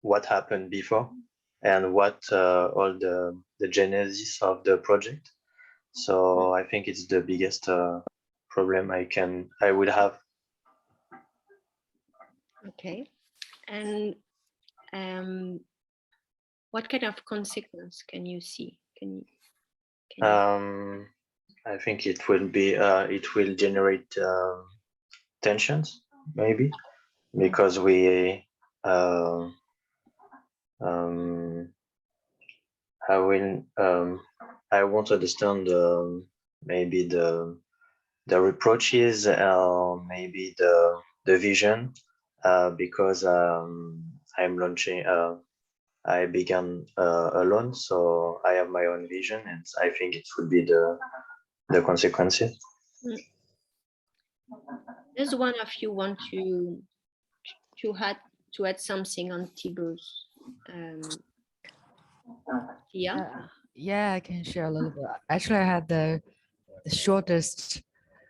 what happened before and what all the genesis of the project. So I think it's the biggest problem I would have. Okay, and what kind of consequence can you see? I think it will generate tensions, maybe, because we I won't understand maybe the reproaches, maybe the vision, because I'm launching. I began alone, so I have my own vision, and I think it would be the consequences. Does one of you want to add something on Thibaut's? Yeah, I can share a little bit. Actually, I had the shortest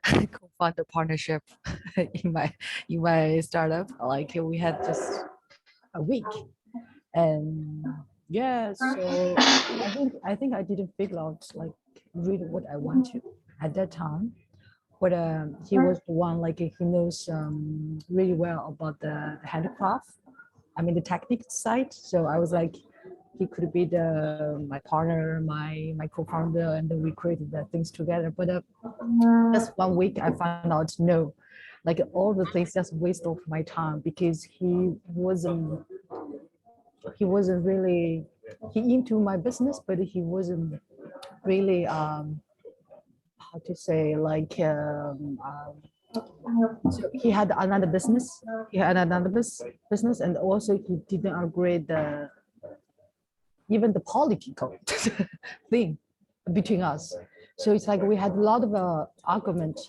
co-founder partnership in my startup. Like we had just a week, and yeah, so I think I didn't figure out like really what I want to at that time. But he was the one, like he knows really well about the handicraft. I mean the technique side. So I was like, he could be my partner, my co-founder, and then we created the things together. But just 1 week, I found out no, like all the things just waste of my time because he wasn't really into my business, but he wasn't really how to say like so he had another business. Business, and also he didn't agree even the political thing between us. So it's like we had a lot of argument.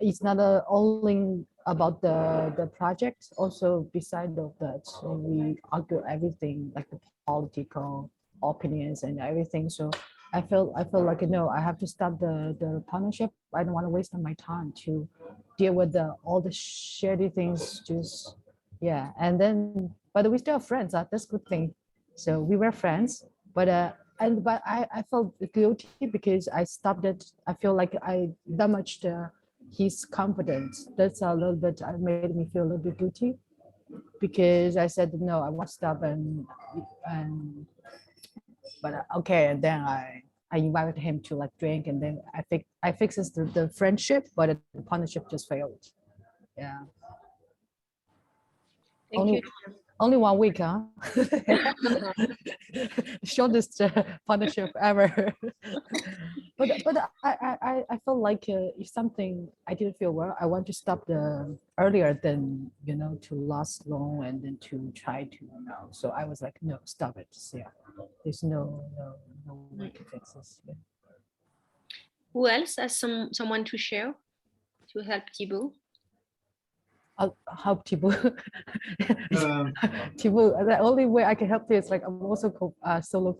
It's not only about the project, also beside of that, so we argue everything like the political opinions and everything. So I felt like no, I have to stop the partnership. I don't want to waste my time to deal with all the shady things. Just yeah, and then but we still have friends. That's a good thing. So we were friends, but I felt guilty because I stopped it. I feel like I damaged his confidence. That's a little bit made me feel a little bit guilty because I said no, I want to stop but okay, and then I invited him to like drink, and then I fixes the friendship, but the partnership just failed. Yeah. Thank you. Only 1 week, huh? Shortest partnership ever. but I felt like if something I didn't feel well, I want to stop earlier than to last long and then to try to So I was like, no, stop it. So, yeah, there's no way to fix this. Yeah. Who else has someone to share to help Thibaut? I'll help Thibaut. Thibaut, the only way I can help you is like I'm also solo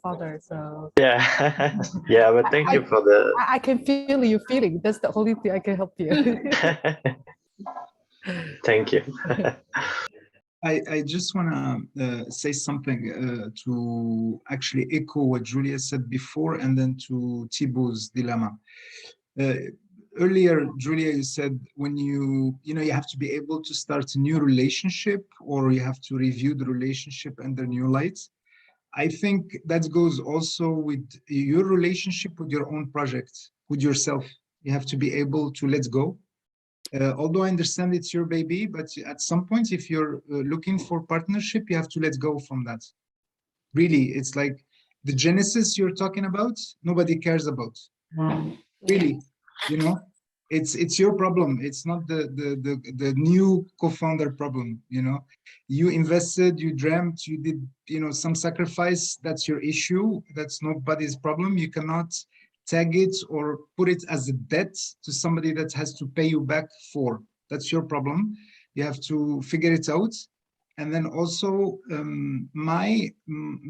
founder. So yeah, yeah. But thank you for the. I can feel you feeling. That's the only thing I can help you. Thank you. I just want to say something to actually echo what Julia said before, and then to Thibaut's dilemma. Earlier, Julia, you said when you have to be able to start a new relationship, or you have to review the relationship under new lights. I think that goes also with your relationship with your own project, with yourself. You have to be able to let go. Although I understand it's your baby, but at some point, if you're looking for partnership, you have to let go from that. Really, it's like the genesis you're talking about, nobody cares about. Really, you know, it's your problem. It's not the new co-founder problem. You know, you invested, you dreamt, you did, you know, some sacrifice. That's your issue. That's nobody's problem. You cannot tag it or put it as a debt to somebody that has to pay you back for. That's your problem. You have to figure it out. And then also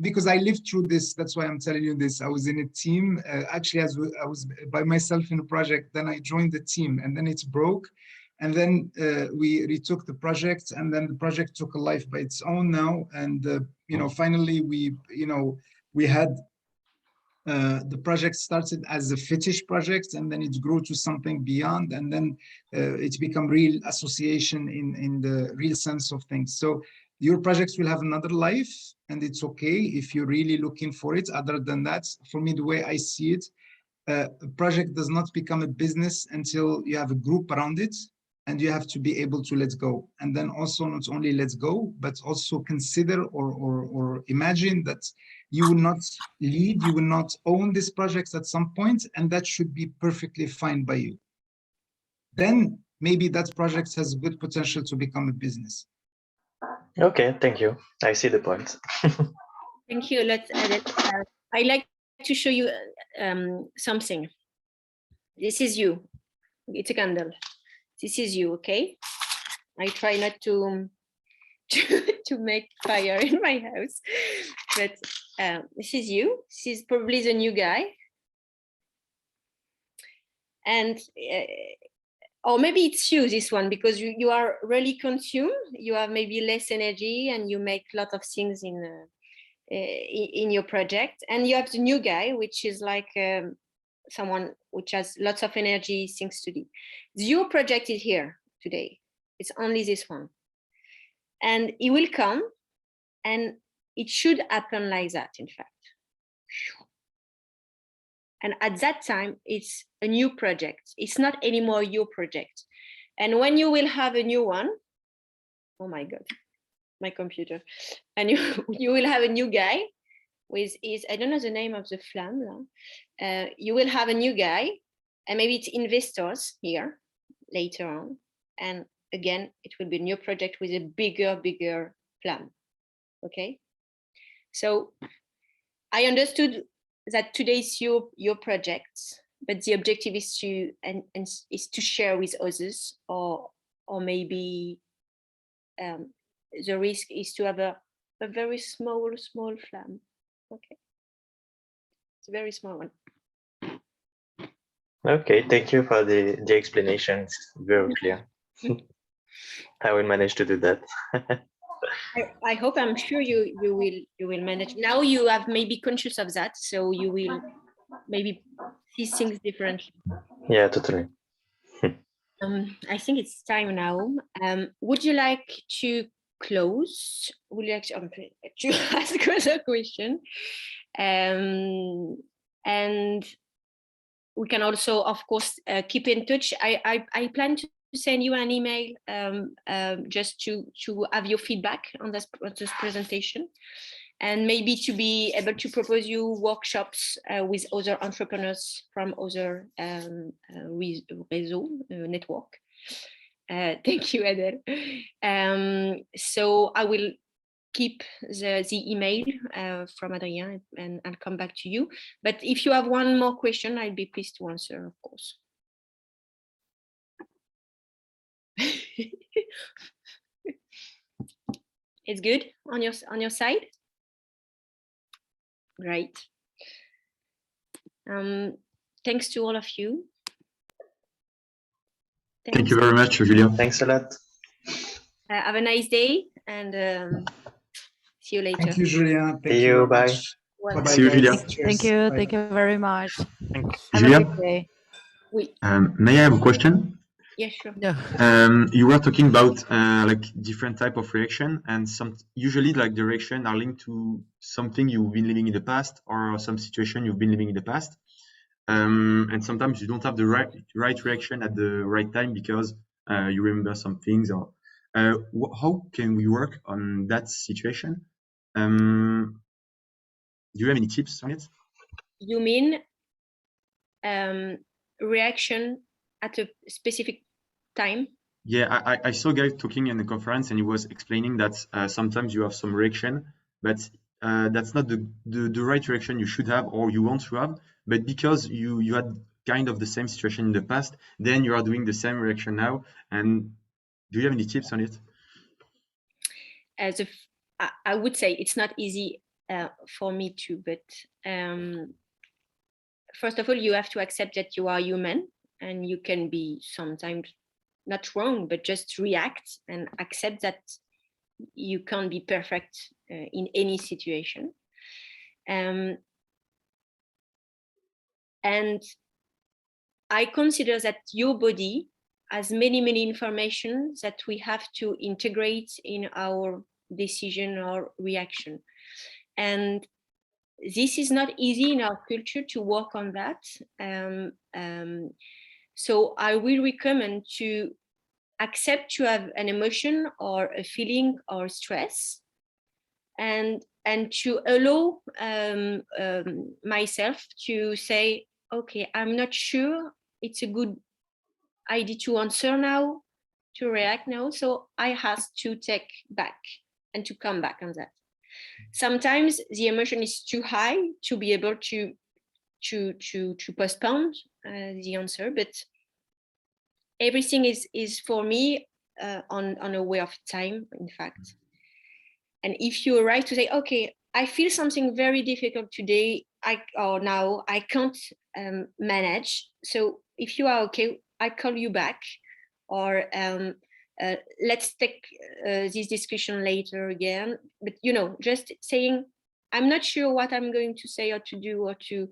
because I lived through this, that's why I'm telling you this. I was in a team, actually, as I was by myself in a project, then I joined the team and then it broke. And then we retook the project, and then the project took a life by its own now. And, you know, finally we had the project started as a fetish project, and then it grew to something beyond, and then it's become real association in the real sense of things. So your projects will have another life, and it's okay if you're really looking for it. Other than that, for me, the way I see it, a project does not become a business until you have a group around it, and you have to be able to let go. And then also not only let go, but also consider or imagine that you will not lead, you will not own this project at some point, and that should be perfectly fine by you. Then maybe that project has good potential to become a business. Okay, thank you. I see the point. Thank you. I'd like to show you something. This is you. It's a candle. This is you, okay? I try not to make fire in my house, but this is you. This is probably the new guy. And or maybe it's you, this one, because you are really consumed. You have maybe less energy, and you make a lot of things in your project. And you have the new guy, which is like someone which has lots of energy, things to do. Your project is here today. It's only this one. And it will come, and it should happen like that, in fact. And at that time, it's a new project. It's not anymore your project. And when you will have a new one, oh my God, my computer, and you will have a new guy with his, I don't know the name of the flamme. You will have a new guy, and maybe it's investors here later on. And again, it will be a new project with a bigger plan. Okay. So I understood that today is your project, but the objective is to is to share with others, or maybe the risk is to have a very small flame. Okay, it's a very small one. Okay, thank you for the explanation. It's very clear. I will manage to do that. I hope, I'm sure you will manage. Now you have maybe conscious of that, so you will maybe see things differently. Yeah, totally. I think it's time now. Would you like to close? Would you like to ask us a question? And we can also, of course, keep in touch. I plan to send you an email just to have your feedback on this presentation, and maybe to be able to propose you workshops with other entrepreneurs from other réseau network. Thank you, Adèle. So I will keep the email from Adrien, and I'll come back to you. But if you have one more question, I'd be pleased to answer, of course. It's good on your side? Great. Thanks to all of you. Thank you very much, Julia. Thanks a lot. Have a nice day, and see you later. Thank you, Julia. See you. Bye. Bye. See you, Julia. Thank you. Thank you very much. Thanks. Have Julia? a good day. Oui. May I have a question? Yeah, sure. No. You were talking about like different type of reaction, and usually like the reaction are linked to something you've been living in the past, or some situation you've been living in the past. And sometimes you don't have the right reaction at the right time because you remember some things. Or how can we work on that situation? Do you have any tips on it? You mean reaction at a specific time? Yeah, I saw a guy talking in the conference, and he was explaining that sometimes you have some reaction, but that's not the right reaction you should have or you want to have. But because you had kind of the same situation in the past, then you are doing the same reaction now. And do you have any tips on it? I would say it's not easy for me too, but first of all, you have to accept that you are human and you can be sometimes not wrong, but just react and accept that you can't be perfect in any situation. And I consider that your body has many information that we have to integrate in our decision or reaction. And this is not easy in our culture to work on that. So I will recommend to accept to have an emotion or a feeling or stress, and to allow myself to say, okay, I'm not sure it's a good idea to answer now, to react now. So I have to take back and to come back on that. Sometimes the emotion is too high to be able to postpone the answer, but everything is for me on a way of time, in fact. And if you arrive to say, okay, I feel something very difficult today, now I can't manage. So if you are okay, I call you back, or let's take this discussion later again. But just saying, I'm not sure what I'm going to say or to do, or to,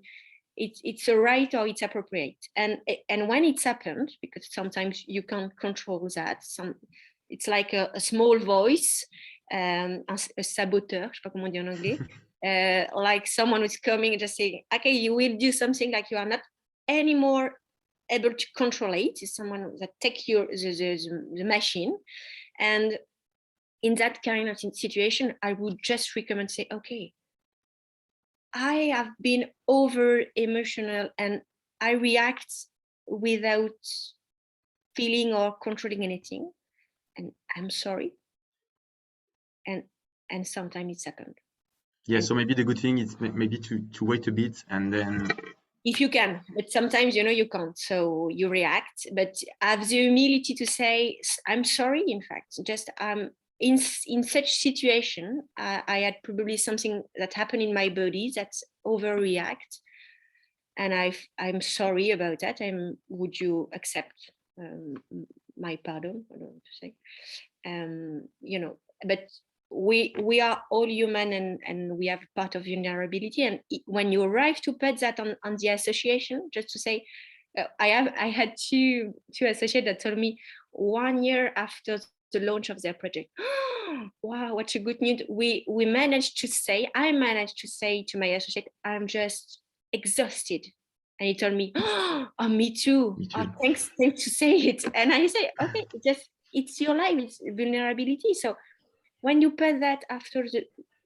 it's a right or it's appropriate. And when it's happened, because sometimes you can't control that, it's like a small voice, un saboteur, je sais pas comment on dit en anglais, like someone who's coming and just saying, okay, you will do something, like you are not anymore able to control it. It's someone that take the machine. And in that kind of situation, I would just recommend, say, okay, I have been over emotional and I react without feeling or controlling anything, and I'm sorry. And sometimes it's happened. Yeah, so maybe the good thing is maybe to wait a bit, and then if you can, but sometimes you can't, so you react, but have the humility to say, I'm sorry. In fact, just in such situation, I had probably something that happened in my body that's overreact, and I'm sorry about that. Would you accept my pardon? I don't know what to say. But we are all human, and we have part of vulnerability. And when you arrive to put that on the association, just to say, I had two associates that told me 1 year after the launch of their project, wow, what a good news. I managed to say to my associate, I'm just exhausted. And he told me, oh, me too. Oh, thanks to say it. And I say, okay, it's your life, it's vulnerability. So when you put that after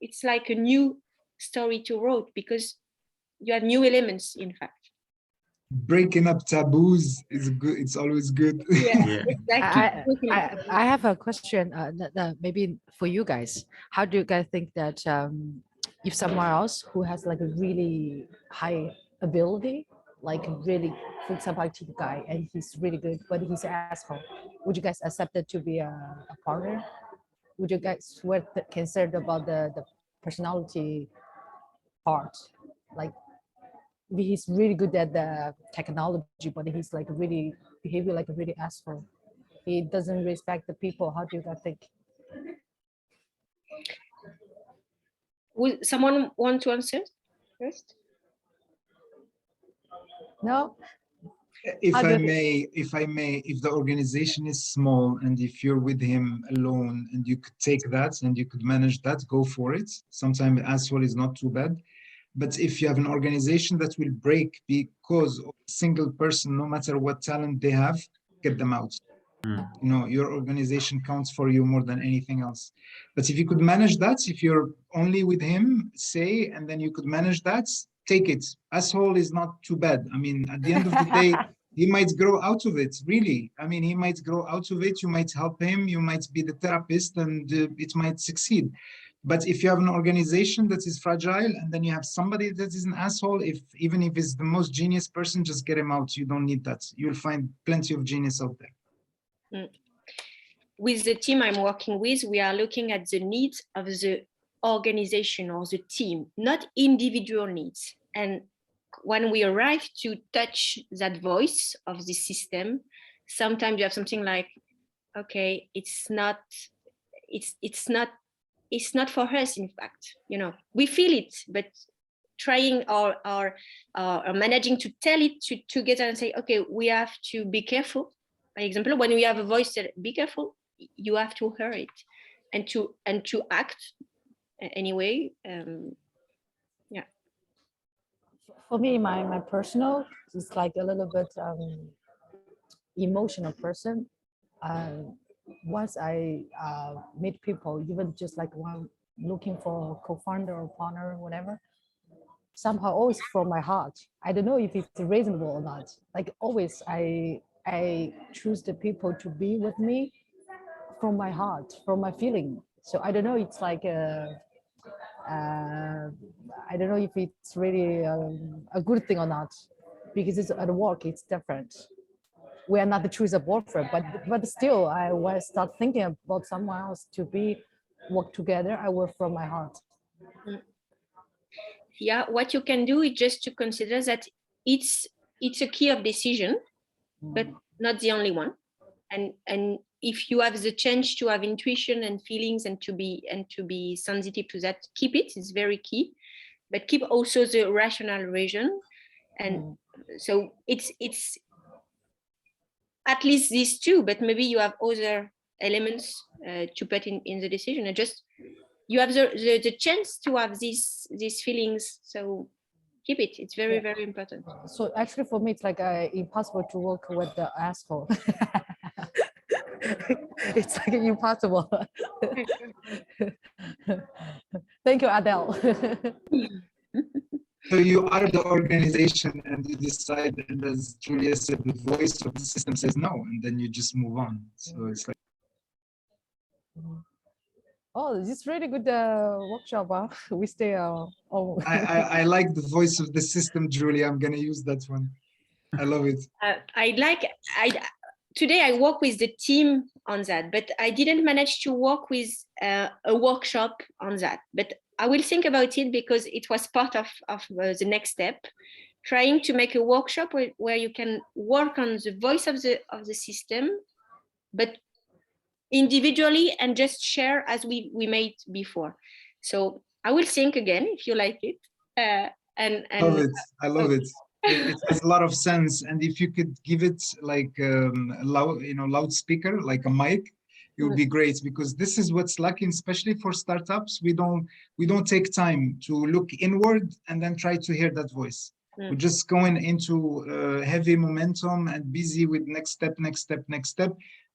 it's like a new story to write, because you have new elements, in fact. Breaking up taboos is good. It's always good. Yeah, exactly. I have a question, maybe for you guys. How do you guys think that if someone else who has like a really high ability, like really, for example, IT guy, and he's really good, but he's an asshole, would you guys accept it to be a partner? Would you guys were concerned about the personality part? Like, he's really good at the technology, but he's like really behavior like a really asshole. He doesn't respect the people. How do you guys think? Would someone want to answer first? No. If I may, if the organization is small and if you're with him alone and you could take that and you could manage that, go for it. Sometimes asshole is not too bad. But if you have an organization that will break because of a single person, no matter what talent they have, get them out. You know, your organization counts for you more than anything else. But if you could manage that, if you're only with him, say, and then you could manage that, take it. Asshole is not too bad. I mean, at the end of the day, he might grow out of it, really. I mean, he might grow out of it. You might help him. You might be the therapist, and it might succeed. But if you have an organization that is fragile, and then you have somebody that is an asshole, even if it's the most genius person, just get him out. You don't need that. You'll find plenty of genius out there. With the team I'm working with, we are looking at the needs of the organization or the team, not individual needs. And when we arrive to touch that voice of the system, sometimes you have something like, okay, it's not for us. In fact, you know, we feel it, but trying or managing to tell it together and say, okay, we have to be careful. For example, when we have a voice that be careful, you have to hear it and to act anyway. Yeah. For me, my personal is like a little bit emotional person. Once I meet people, even just like one looking for a co-founder or partner or whatever, somehow always from my heart. I don't know if it's reasonable or not. Like always, I choose the people to be with me from my heart, from my feeling. So I don't know. It's like I don't know if it's really a good thing or not, because it's at work. It's different. We are not the choice of boyfriend, but still, I was start thinking about someone else to work together. I work from my heart. Yeah, what you can do is just to consider that it's a key of decision, but not the only one. And if you have the chance to have intuition and feelings and to be sensitive to that, keep it. It's very key, but keep also the rational reason. And so it's at least these two, but maybe you have other elements to put in the decision, and just you have the chance to have these feelings. So keep it. It's very, very important. So actually for me, it's like impossible to work with the asshole. It's like impossible. Thank you, Adele. So you are the organization and you decide, and as Julia said, the voice of the system says no, and then you just move on. So it's like, oh, this is really good workshop. Huh? We stay. I like the voice of the system, Julia. I'm gonna use that one. I love it. Today I work with the team on that, but I didn't manage to work with a workshop on that. But I will think about it, because it was part of the next step, trying to make a workshop where you can work on the voice of the system, but individually, and just share as we made before. So I will think again if you like it. And love it. I love it. It has a lot of sense, and if you could give it like loudspeaker, like a mic, it would be great, because this is what's lacking, especially for startups. We don't take time to look inward and then try to hear that voice. We're just going into heavy momentum and busy with next step,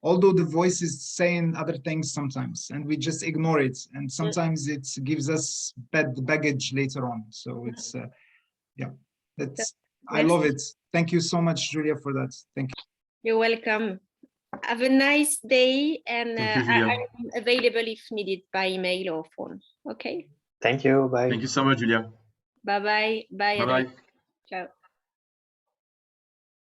although the voice is saying other things sometimes, and we just ignore it, and sometimes it gives us bad baggage later on. So it's I love it. Thank you so much, Julia, for that. Thank you. You're welcome. Have a nice day, and I'm available if needed by email or phone. Okay. Thank you. Bye. Thank you so much, Julia. Bye-bye. Bye. Bye-bye. Ciao.